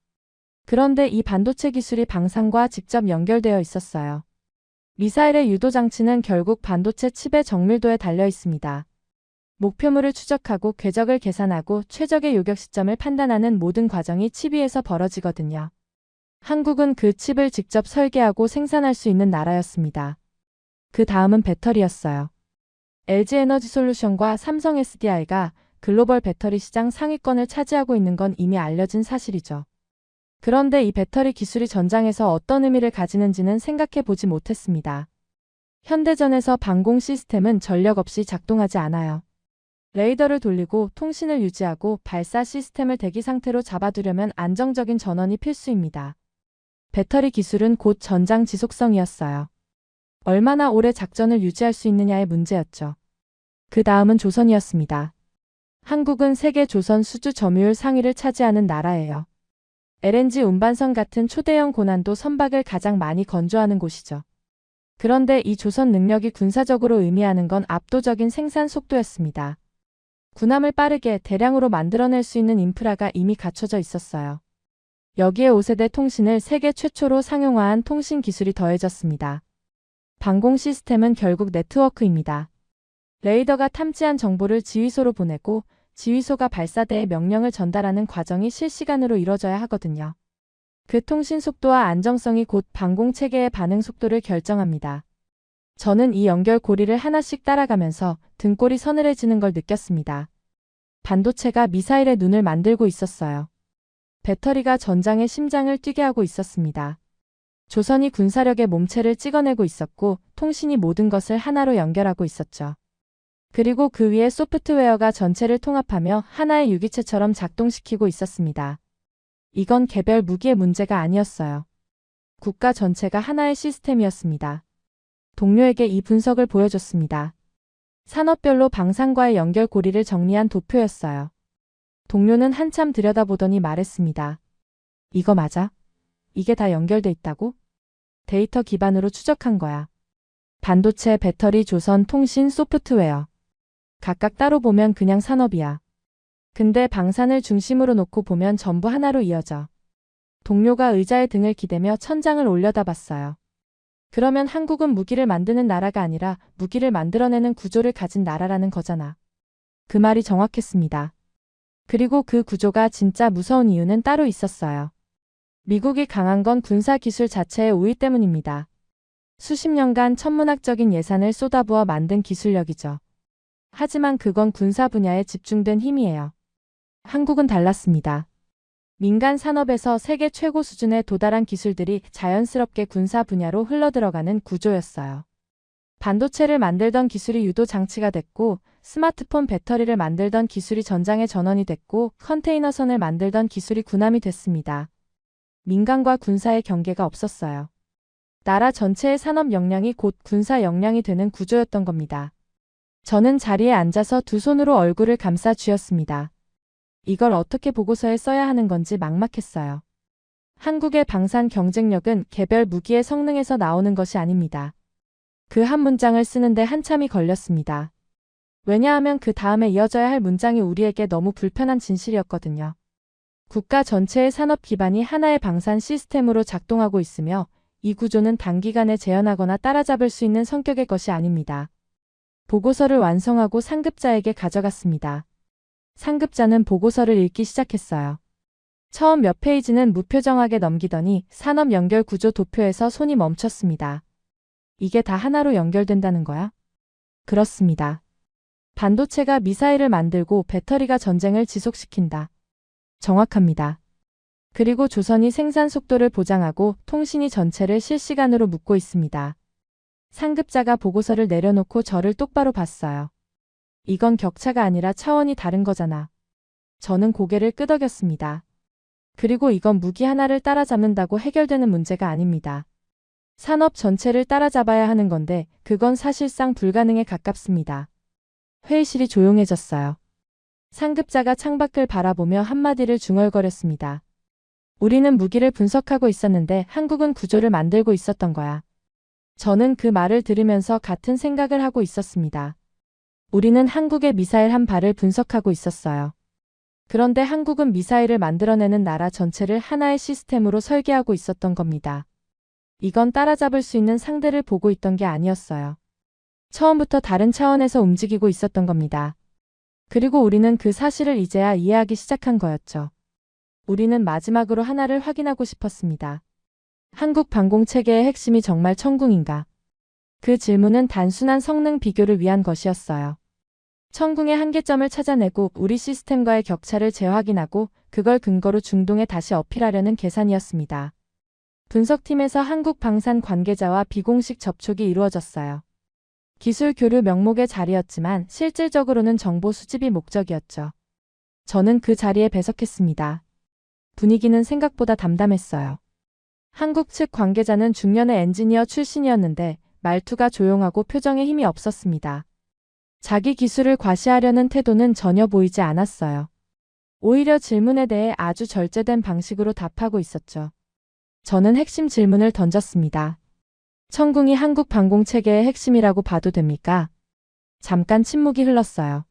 그런데 이 반도체 기술이 방산과 직접 연결되어 있었어요. 미사일의 유도 장치는 결국 반도체 칩의 정밀도에 달려 있습니다. 목표물을 추적하고 궤적을 계산하고 최적의 요격 시점을 판단하는 모든 과정이 칩 위에서 벌어지거든요. 한국은 그 칩을 직접 설계하고 생산할 수 있는 나라였습니다. 그 다음은 배터리였어요. LG에너지솔루션과 삼성 SDI가 글로벌 배터리 시장 상위권을 차지하고 있는 건 이미 알려진 사실이죠. 그런데 이 배터리 기술이 전장에서 어떤 의미를 가지는지는 생각해 보지 못했습니다. 현대전에서 방공 시스템은 전력 없이 작동하지 않아요. 레이더를 돌리고 통신을 유지하고 발사 시스템을 대기 상태로 잡아두려면 안정적인 전원이 필수입니다. 배터리 기술은 곧 전장 지속성이었어요. 얼마나 오래 작전을 유지할 수 있느냐의 문제였죠. 그 다음은 조선이었습니다. 한국은 세계 조선 수주 점유율 상위를 차지하는 나라예요. LNG 운반선 같은 초대형 고난도 선박을 가장 많이 건조하는 곳이죠. 그런데 이 조선 능력이 군사적으로 의미하는 건 압도적인 생산 속도였습니다. 군함을 빠르게 대량으로 만들어낼 수 있는 인프라가 이미 갖춰져 있었어요. 여기에 5세대 통신을 세계 최초로 상용화한 통신 기술이 더해졌습니다. 방공 시스템은 결국 네트워크입니다. 레이더가 탐지한 정보를 지휘소로 보내고 지휘소가 발사대에 명령을 전달하는 과정이 실시간으로 이뤄져야 하거든요. 그 통신 속도와 안정성이 곧 방공 체계의 반응 속도를 결정합니다. 저는 이 연결 고리를 하나씩 따라가면서 등골이 서늘해지는 걸 느꼈습니다. 반도체가 미사일의 눈을 만들고 있었어요. 배터리가 전장의 심장을 뛰게 하고 있었습니다. 조선이 군사력의 몸체를 찍어내고 있었고 통신이 모든 것을 하나로 연결하고 있었죠. 그리고 그 위에 소프트웨어가 전체를 통합하며 하나의 유기체처럼 작동시키고 있었습니다. 이건 개별 무기의 문제가 아니었어요. 국가 전체가 하나의 시스템이었습니다. 동료에게 이 분석을 보여줬습니다. 산업별로 방산과의 연결 고리를 정리한 도표였어요. 동료는 한참 들여다보더니 말했습니다. 이거 맞아? 이게 다 연결돼 있다고? 데이터 기반으로 추적한 거야. 반도체, 배터리, 조선, 통신, 소프트웨어. 각각 따로 보면 그냥 산업이야. 근데 방산을 중심으로 놓고 보면 전부 하나로 이어져. 동료가 의자에 등을 기대며 천장을 올려다봤어요. 그러면 한국은 무기를 만드는 나라가 아니라 무기를 만들어내는 구조를 가진 나라라는 거잖아. 그 말이 정확했습니다. 그리고 그 구조가 진짜 무서운 이유는 따로 있었어요. 미국이 강한 건 군사 기술 자체의 우위 때문입니다. 수십 년간 천문학적인 예산을 쏟아부어 만든 기술력이죠. 하지만 그건 군사 분야에 집중된 힘이에요. 한국은 달랐습니다. 민간 산업에서 세계 최고 수준에 도달한 기술들이 자연스럽게 군사 분야로 흘러들어가는 구조였어요. 반도체를 만들던 기술이 유도 장치가 됐고, 스마트폰 배터리를 만들던 기술이 전장의 전원이 됐고, 컨테이너선을 만들던 기술이 군함이 됐습니다. 민간과 군사의 경계가 없었어요. 나라 전체의 산업 역량이 곧 군사 역량이 되는 구조였던 겁니다. 저는 자리에 앉아서 두 손으로 얼굴을 감싸 쥐었습니다. 이걸 어떻게 보고서에 써야 하는 건지 막막했어요. 한국의 방산 경쟁력은 개별 무기의 성능에서 나오는 것이 아닙니다. 그 한 문장을 쓰는데 한참이 걸렸습니다. 왜냐하면 그 다음에 이어져야 할 문장이 우리에게 너무 불편한 진실이었거든요. 국가 전체의 산업 기반이 하나의 방산 시스템으로 작동하고 있으며 이 구조는 단기간에 재현하거나 따라잡을 수 있는 성격의 것이 아닙니다. 보고서를 완성하고 상급자에게 가져갔습니다. 상급자는 보고서를 읽기 시작했어요. 처음 몇 페이지는 무표정하게 넘기더니 산업 연결 구조 도표에서 손이 멈췄습니다. 이게 다 하나로 연결된다는 거야? 그렇습니다. 반도체가 미사일을 만들고 배터리가 전쟁을 지속시킨다. 정확합니다. 그리고 조선이 생산 속도를 보장하고 통신이 전체를 실시간으로 묶고 있습니다. 상급자가 보고서를 내려놓고 저를 똑바로 봤어요. 이건 격차가 아니라 차원이 다른 거잖아. 저는 고개를 끄덕였습니다. 그리고 이건 무기 하나를 따라잡는다고 해결되는 문제가 아닙니다. 산업 전체를 따라잡아야 하는 건데 그건 사실상 불가능에 가깝습니다. 회의실이 조용해졌어요. 상급자가 창밖을 바라보며 한마디를 중얼거렸습니다. 우리는 무기를 분석하고 있었는데 한국은 구조를 만들고 있었던 거야. 저는 그 말을 들으면서 같은 생각을 하고 있었습니다. 우리는 한국의 미사일 한 발을 분석하고 있었어요. 그런데 한국은 미사일을 만들어내는 나라 전체를 하나의 시스템으로 설계하고 있었던 겁니다. 이건 따라잡을 수 있는 상대를 보고 있던 게 아니었어요. 처음부터 다른 차원에서 움직이고 있었던 겁니다. 그리고 우리는 그 사실을 이제야 이해하기 시작한 거였죠. 우리는 마지막으로 하나를 확인하고 싶었습니다. 한국 방공체계의 핵심이 정말 천궁인가? 그 질문은 단순한 성능 비교를 위한 것이었어요. 천궁의 한계점을 찾아내고 우리 시스템과의 격차를 재확인하고 그걸 근거로 중동에 다시 어필하려는 계산이었습니다. 분석팀에서 한국 방산 관계자와 비공식 접촉이 이루어졌어요. 기술 교류 명목의 자리였지만 실질적으로는 정보 수집이 목적이었죠. 저는 그 자리에 배석했습니다. 분위기는 생각보다 담담했어요. 한국 측 관계자는 중년의 엔지니어 출신이었는데 말투가 조용하고 표정에 힘이 없었습니다. 자기 기술을 과시하려는 태도는 전혀 보이지 않았어요. 오히려 질문에 대해 아주 절제된 방식으로 답하고 있었죠. 저는 핵심 질문을 던졌습니다. 천궁이 한국 방공체계의 핵심이라고 봐도 됩니까? 잠깐 침묵이 흘렀어요.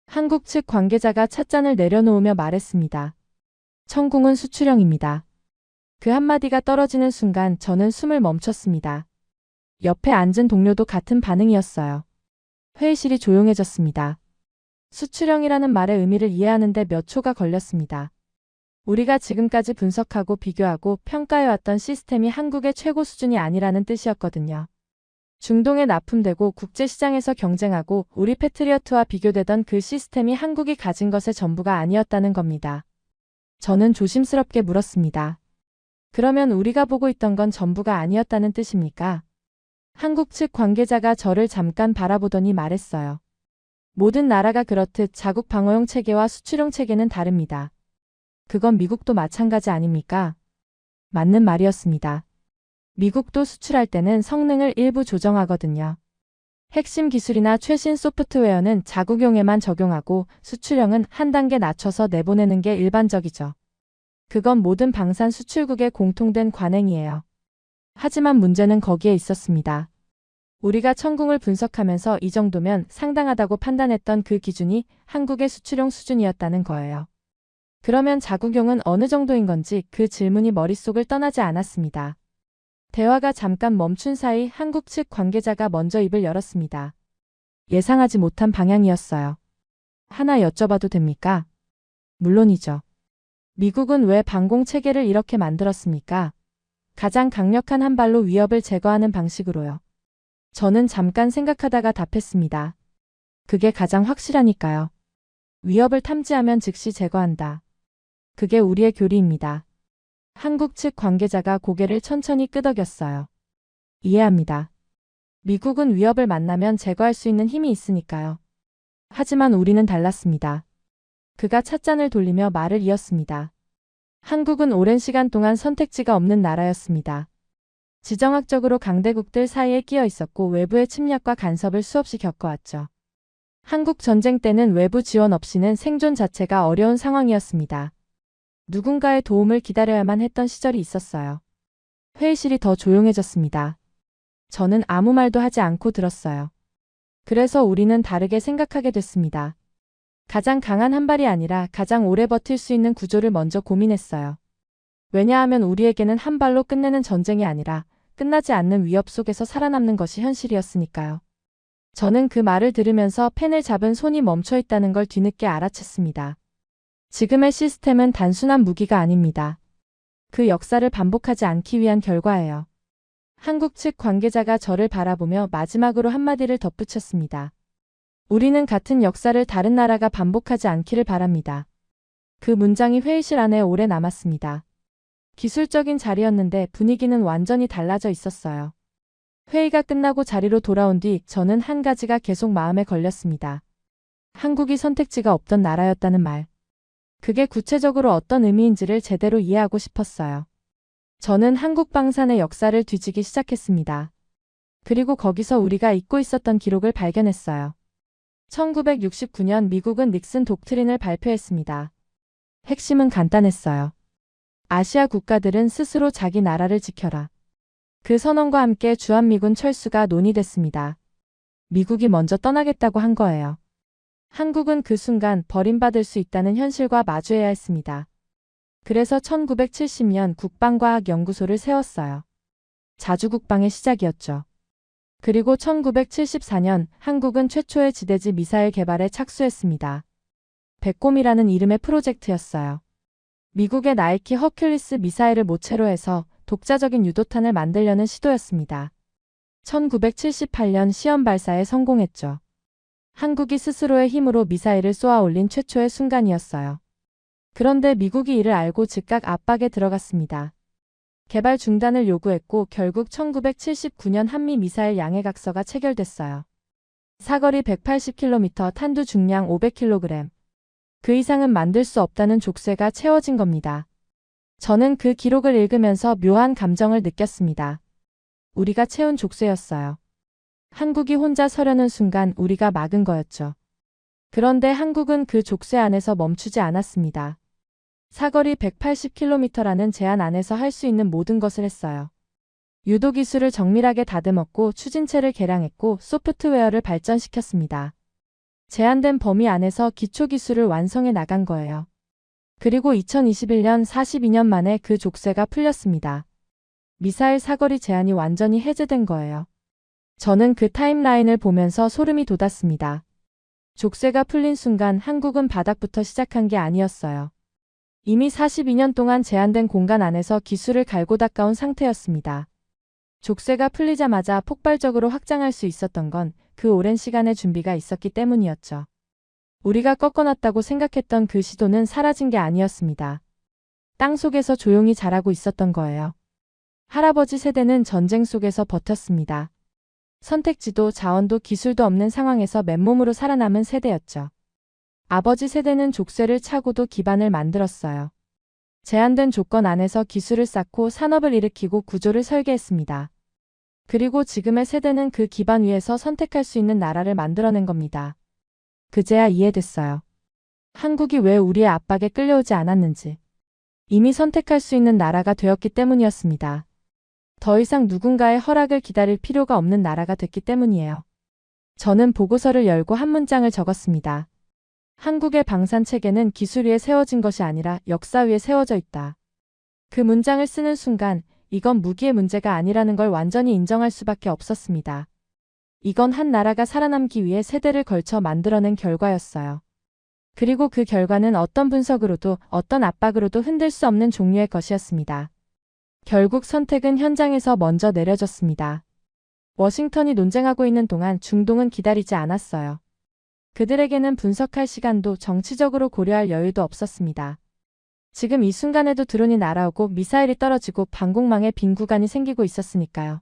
한국 측 관계자가 찻잔을 내려놓으며 말했습니다. 천궁은 수출형입니다. 그 한마디가 떨어지는 순간 저는 숨을 멈췄습니다. 옆에 앉은 동료도 같은 반응이었어요. 회의실이 조용해졌습니다. 수출형이라는 말의 의미를 이해하는데 몇 초가 걸렸습니다. 우리가 지금까지 분석하고 비교하고 평가해왔던 시스템이 한국의 최고 수준이 아니라는 뜻이었거든요. 중동에 납품되고 국제시장에서 경쟁하고 우리 패트리어트와 비교되던 그 시스템이 한국이 가진 것의 전부가 아니었다는 겁니다. 저는 조심스럽게 물었습니다. 그러면 우리가 보고 있던 건 전부가 아니었다는 뜻입니까? 한국 측 관계자가 저를 잠깐 바라보더니 말했어요. 모든 나라가 그렇듯 자국 방어용 체계와 수출용 체계는 다릅니다. 그건 미국도 마찬가지 아닙니까? 맞는 말이었습니다. 미국도 수출할 때는 성능을 일부 조정하거든요. 핵심 기술이나 최신 소프트웨어는 자국용에만 적용하고 수출형은 한 단계 낮춰서 내보내는 게 일반적이죠. 그건 모든 방산 수출국의 공통된 관행이에요. 하지만 문제는 거기에 있었습니다. 우리가 천궁을 분석하면서 이 정도면 상당하다고 판단했던 그 기준이 한국의 수출용 수준이었다는 거예요. 그러면 자국용은 어느 정도인 건지 그 질문이 머릿속을 떠나지 않았습니다. 대화가 잠깐 멈춘 사이 한국 측 관계자가 먼저 입을 열었습니다. 예상하지 못한 방향이었어요. 하나 여쭤봐도 됩니까? 물론이죠. 미국은 왜 방공체계를 이렇게 만들었습니까? 가장 강력한 한 발로 위협을 제거하는 방식으로요. 저는 잠깐 생각하다가 답했습니다. 그게 가장 확실하니까요. 위협을 탐지하면 즉시 제거한다. 그게 우리의 교리입니다. 한국 측 관계자가 고개를 천천히 끄덕였어요. 이해합니다. 미국은 위협을 만나면 제거할 수 있는 힘이 있으니까요. 하지만 우리는 달랐습니다. 그가 찻잔을 돌리며 말을 이었습니다. 한국은 오랜 시간 동안 선택지가 없는 나라였습니다. 지정학적으로 강대국들 사이에 끼어 있었고 외부의 침략과 간섭을 수없이 겪어왔죠. 한국 전쟁 때는 외부 지원 없이는 생존 자체가 어려운 상황이었습니다. 누군가의 도움을 기다려야만 했던 시절이 있었어요. 회의실이 더 조용해졌습니다. 저는 아무 말도 하지 않고 들었어요. 그래서 우리는 다르게 생각하게 됐습니다. 가장 강한 한 발이 아니라 가장 오래 버틸 수 있는 구조를 먼저 고민했어요. 왜냐하면 우리에게는 한 발로 끝내는 전쟁이 아니라 끝나지 않는 위협 속에서 살아남는 것이 현실이었으니까요. 저는 그 말을 들으면서 펜을 잡은 손이 멈춰 있다는 걸 뒤늦게 알아챘습니다. 지금의 시스템은 단순한 무기가 아닙니다. 그 역사를 반복하지 않기 위한 결과예요. 한국 측 관계자가 저를 바라보며 마지막으로 한마디를 덧붙였습니다. 우리는 같은 역사를 다른 나라가 반복하지 않기를 바랍니다. 그 문장이 회의실 안에 오래 남았습니다. 기술적인 자리였는데 분위기는 완전히 달라져 있었어요. 회의가 끝나고 자리로 돌아온 뒤 저는 한 가지가 계속 마음에 걸렸습니다. 한국이 선택지가 없던 나라였다는 말. 그게 구체적으로 어떤 의미인지를 제대로 이해하고 싶었어요. 저는 한국 방산의 역사를 뒤지기 시작했습니다. 그리고 거기서 우리가 잊고 있었던 기록을 발견했어요. 1969년 미국은 닉슨 독트린을 발표했습니다. 핵심은 간단했어요. 아시아 국가들은 스스로 자기 나라를 지켜라. 그 선언과 함께 주한미군 철수가 논의됐습니다. 미국이 먼저 떠나겠다고 한 거예요. 한국은 그 순간 버림받을 수 있다는 현실과 마주해야 했습니다. 그래서 1970년 국방과학연구소를 세웠어요. 자주국방의 시작이었죠. 그리고 1974년 한국은 최초의 지대지 미사일 개발에 착수했습니다. 백곰이라는 이름의 프로젝트였어요. 미국의 나이키 허큘리스 미사일을 모체로 해서 독자적인 유도탄을 만들려는 시도였습니다. 1978년 시험 발사에 성공했죠. 한국이 스스로의 힘으로 미사일을 쏘아 올린 최초의 순간이었어요. 그런데 미국이 이를 알고 즉각 압박에 들어갔습니다. 개발 중단을 요구했고 결국 1979년 한미 미사일 양해각서가 체결됐어요. 사거리 180km, 탄두 중량 500kg. 그 이상은 만들 수 없다는 족쇄가 채워진 겁니다. 저는 그 기록을 읽으면서 묘한 감정을 느꼈습니다. 우리가 채운 족쇄였어요. 한국이 혼자 서려는 순간 우리가 막은 거였죠. 그런데 한국은 그 족쇄 안에서 멈추지 않았습니다. 사거리 180km라는 제한 안에서 할 수 있는 모든 것을 했어요. 유도 기술을 정밀하게 다듬었고 추진체를 개량했고 소프트웨어를 발전시켰습니다. 제한된 범위 안에서 기초 기술을 완성해 나간 거예요. 그리고 2021년 42년 만에 그 족쇄가 풀렸습니다. 미사일 사거리 제한이 완전히 해제된 거예요. 저는 그 타임라인을 보면서 소름이 돋았습니다. 족쇄가 풀린 순간 한국은 바닥부터 시작한 게 아니었어요. 이미 42년 동안 제한된 공간 안에서 기술을 갈고 닦아온 상태였습니다. 족쇄가 풀리자마자 폭발적으로 확장할 수 있었던 건 그 오랜 시간의 준비가 있었기 때문이었죠. 우리가 꺾어놨다고 생각했던 그 시도는 사라진 게 아니었습니다. 땅속에서 조용히 자라고 있었던 거예요. 할아버지 세대는 전쟁 속에서 버텼습니다. 선택지도 자원도 기술도 없는 상황에서 맨몸으로 살아남은 세대였죠. 아버지 세대는 족쇄를 차고도 기반을 만들었어요. 제한된 조건 안에서 기술을 쌓고 산업을 일으키고 구조를 설계했습니다. 그리고 지금의 세대는 그 기반 위에서 선택할 수 있는 나라를 만들어낸 겁니다. 그제야 이해됐어요. 한국이 왜 우리의 압박에 끌려오지 않았는지. 이미 선택할 수 있는 나라가 되었기 때문이었습니다. 더 이상 누군가의 허락을 기다릴 필요가 없는 나라가 됐기 때문이에요. 저는 보고서를 열고 한 문장을 적었습니다. 한국의 방산 체계는 기술 위에 세워진 것이 아니라 역사 위에 세워져 있다. 그 문장을 쓰는 순간 이건 무기의 문제가 아니라는 걸 완전히 인정할 수밖에 없었습니다. 이건 한 나라가 살아남기 위해 세대를 걸쳐 만들어낸 결과였어요. 그리고 그 결과는 어떤 분석으로도 어떤 압박으로도 흔들 수 없는 종류의 것이었습니다. 결국 선택은 현장에서 먼저 내려졌습니다. 워싱턴이 논쟁하고 있는 동안 중동은 기다리지 않았어요. 그들에게는 분석할 시간도 정치적으로 고려할 여유도 없었습니다. 지금 이 순간에도 드론이 날아오고 미사일이 떨어지고 방공망에 빈 구간이 생기고 있었으니까요.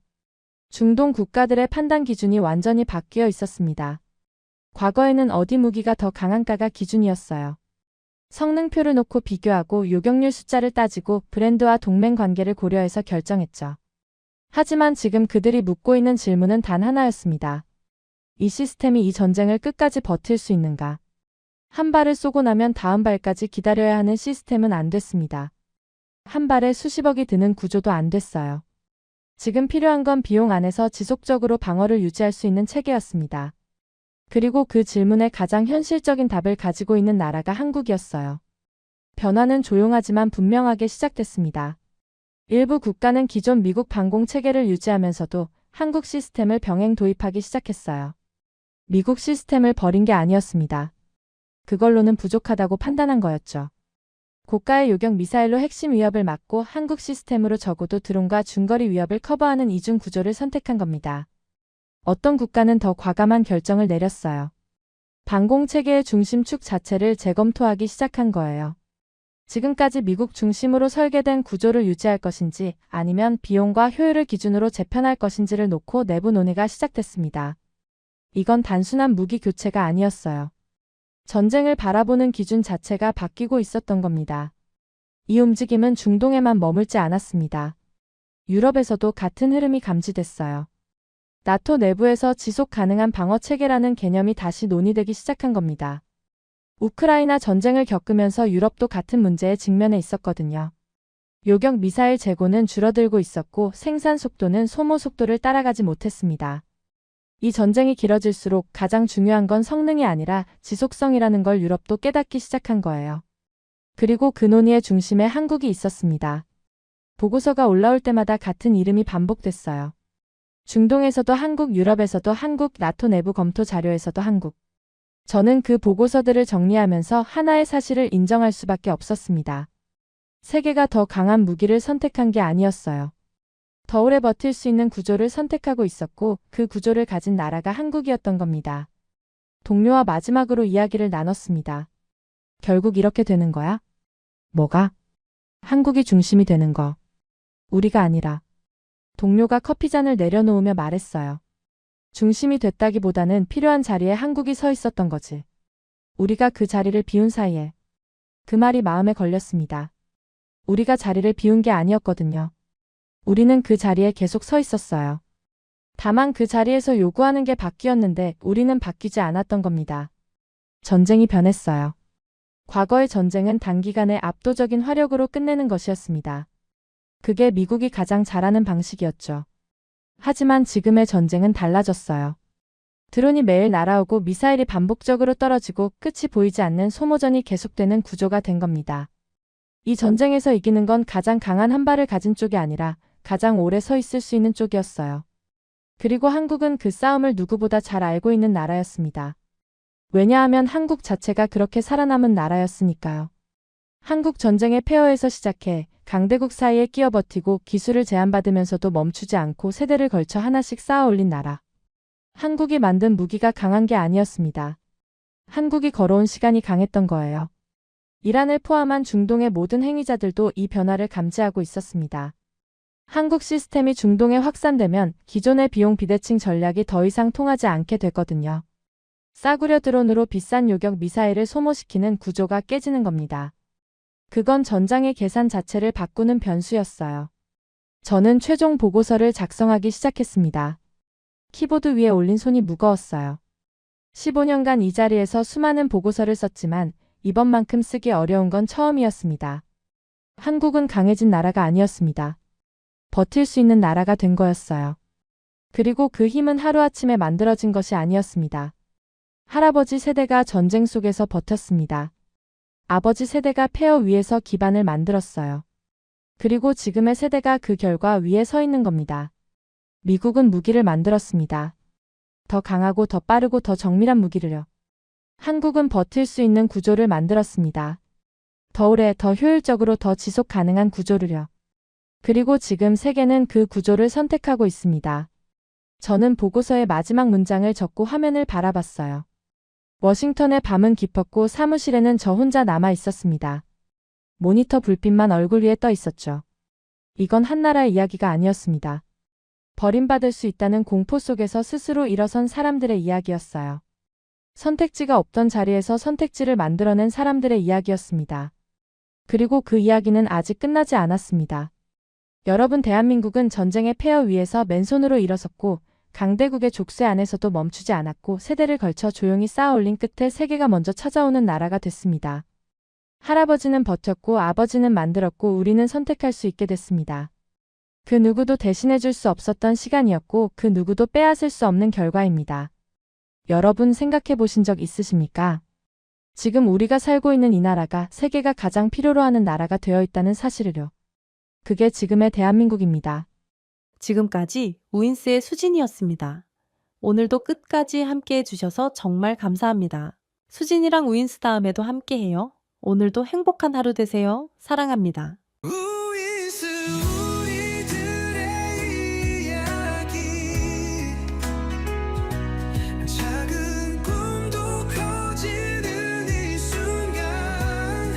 중동 국가들의 판단 기준이 완전히 바뀌어 있었습니다. 과거에는 어디 무기가 더 강한가가 기준이었어요. 성능표를 놓고 비교하고 요격률 숫자를 따지고 브랜드와 동맹 관계를 고려해서 결정했죠. 하지만 지금 그들이 묻고 있는 질문은 단 하나였습니다. 이 시스템이 이 전쟁을 끝까지 버틸 수 있는가? 한 발을 쏘고 나면 다음 발까지 기다려야 하는 시스템은 안 됐습니다. 한 발에 수십억이 드는 구조도 안 됐어요. 지금 필요한 건 비용 안에서 지속적으로 방어를 유지할 수 있는 체계였습니다. 그리고 그 질문에 가장 현실적인 답을 가지고 있는 나라가 한국이었어요. 변화는 조용하지만 분명하게 시작됐습니다. 일부 국가는 기존 미국 방공 체계를 유지하면서도 한국 시스템을 병행 도입하기 시작했어요. 미국 시스템을 버린 게 아니었습니다. 그걸로는 부족하다고 판단한 거였죠. 고가의 요격 미사일로 핵심 위협을 막고 한국 시스템으로 적어도 드론과 중거리 위협을 커버하는 이중 구조를 선택한 겁니다. 어떤 국가는 더 과감한 결정을 내렸어요. 방공체계의 중심축 자체를 재검토하기 시작한 거예요. 지금까지 미국 중심으로 설계된 구조를 유지할 것인지 아니면 비용과 효율을 기준으로 재편할 것인지를 놓고 내부 논의가 시작됐습니다. 이건 단순한 무기 교체가 아니었어요. 전쟁을 바라보는 기준 자체가 바뀌고 있었던 겁니다. 이 움직임은 중동에만 머물지 않았습니다. 유럽에서도 같은 흐름이 감지됐어요. 나토 내부에서 지속 가능한 방어 체계라는 개념이 다시 논의되기 시작한 겁니다. 우크라이나 전쟁을 겪으면서 유럽도 같은 문제에 직면해 있었거든요. 요격 미사일 재고는 줄어들고 있었고 생산 속도는 소모 속도를 따라가지 못했습니다. 이 전쟁이 길어질수록 가장 중요한 건 성능이 아니라 지속성이라는 걸 유럽도 깨닫기 시작한 거예요. 그리고 그 논의의 중심에 한국이 있었습니다. 보고서가 올라올 때마다 같은 이름이 반복됐어요. 중동에서도 한국, 유럽에서도 한국, 나토 내부 검토 자료에서도 한국. 저는 그 보고서들을 정리하면서 하나의 사실을 인정할 수밖에 없었습니다. 세계가 더 강한 무기를 선택한 게 아니었어요. 더 오래 버틸 수 있는 구조를 선택하고 있었고 그 구조를 가진 나라가 한국이었던 겁니다. 동료와 마지막으로 이야기를 나눴습니다. 결국 이렇게 되는 거야? 뭐가? 한국이 중심이 되는 거. 우리가 아니라. 동료가 커피잔을 내려놓으며 말했어요. 중심이 됐다기보다는 필요한 자리에 한국이 서 있었던 거지. 우리가 그 자리를 비운 사이에. 그 말이 마음에 걸렸습니다. 우리가 자리를 비운 게 아니었거든요. 우리는 그 자리에 계속 서 있었어요. 다만 그 자리에서 요구하는 게 바뀌었는데 우리는 바뀌지 않았던 겁니다. 전쟁이 변했어요. 과거의 전쟁은 단기간에 압도적인 화력으로 끝내는 것이었습니다. 그게 미국이 가장 잘하는 방식이었죠. 하지만 지금의 전쟁은 달라졌어요. 드론이 매일 날아오고 미사일이 반복적으로 떨어지고 끝이 보이지 않는 소모전이 계속되는 구조가 된 겁니다. 이 전쟁에서 이기는 건 가장 강한 한 발을 가진 쪽이 아니라 가장 오래 서 있을 수 있는 쪽이었어요. 그리고 한국은 그 싸움을 누구보다 잘 알고 있는 나라였습니다. 왜냐하면 한국 자체가 그렇게 살아남은 나라였으니까요. 한국 전쟁의 폐허에서 시작해 강대국 사이에 끼어 버티고 기술을 제한받으면서도 멈추지 않고 세대를 걸쳐 하나씩 쌓아 올린 나라. 한국이 만든 무기가 강한 게 아니었습니다. 한국이 걸어온 시간이 강했던 거예요. 이란을 포함한 중동의 모든 행위자들도 이 변화를 감지하고 있었습니다. 한국 시스템이 중동에 확산되면 기존의 비용 비대칭 전략이 더 이상 통하지 않게 되거든요. 싸구려 드론으로 비싼 요격 미사일을 소모시키는 구조가 깨지는 겁니다. 그건 전장의 계산 자체를 바꾸는 변수였어요. 저는 최종 보고서를 작성하기 시작했습니다. 키보드 위에 올린 손이 무거웠어요. 15년간 이 자리에서 수많은 보고서를 썼지만 이번만큼 쓰기 어려운 건 처음이었습니다. 한국은 강해진 나라가 아니었습니다. 버틸 수 있는 나라가 된 거였어요. 그리고 그 힘은 하루아침에 만들어진 것이 아니었습니다. 할아버지 세대가 전쟁 속에서 버텼습니다. 아버지 세대가 폐허 위에서 기반을 만들었어요. 그리고 지금의 세대가 그 결과 위에 서 있는 겁니다. 미국은 무기를 만들었습니다. 더 강하고 더 빠르고 더 정밀한 무기를요. 한국은 버틸 수 있는 구조를 만들었습니다. 더 오래, 더 효율적으로, 더 지속 가능한 구조를요. 그리고 지금 세계는 그 구조를 선택하고 있습니다. 저는 보고서의 마지막 문장을 적고 화면을 바라봤어요. 워싱턴의 밤은 깊었고 사무실에는 저 혼자 남아 있었습니다. 모니터 불빛만 얼굴 위에 떠 있었죠. 이건 한 나라의 이야기가 아니었습니다. 버림받을 수 있다는 공포 속에서 스스로 일어선 사람들의 이야기였어요. 선택지가 없던 자리에서 선택지를 만들어낸 사람들의 이야기였습니다. 그리고 그 이야기는 아직 끝나지 않았습니다. 여러분, 대한민국은 전쟁의 폐허 위에서 맨손으로 일어섰고 강대국의 족쇄 안에서도 멈추지 않았고 세대를 걸쳐 조용히 쌓아올린 끝에 세계가 먼저 찾아오는 나라가 됐습니다. 할아버지는 버텼고 아버지는 만들었고 우리는 선택할 수 있게 됐습니다. 그 누구도 대신해줄 수 없었던 시간이었고 그 누구도 빼앗을 수 없는 결과입니다. 여러분, 생각해 보신 적 있으십니까? 지금 우리가 살고 있는 이 나라가 세계가 가장 필요로 하는 나라가 되어 있다는 사실을요. 그게 지금의 대한민국입니다. 지금까지 우인스의 수진이었습니다. 오늘도 끝까지 함께 해주셔서 정말 감사합니다. 수진이랑 우인스 다음에도 함께 해요. 오늘도 행복한 하루 되세요. 사랑합니다. 우이스 우리들의 이야기 작은 꿈도 커지는 이 순간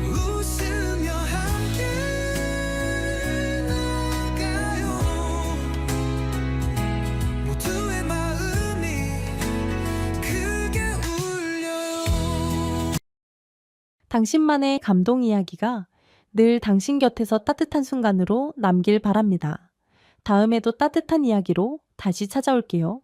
웃으며 함께 나가요 모두의 마음이 크게 울려요. 당신만의 감동 이야기가 늘 당신 곁에서 따뜻한 순간으로 남길 바랍니다. 다음에도 따뜻한 이야기로 다시 찾아올게요.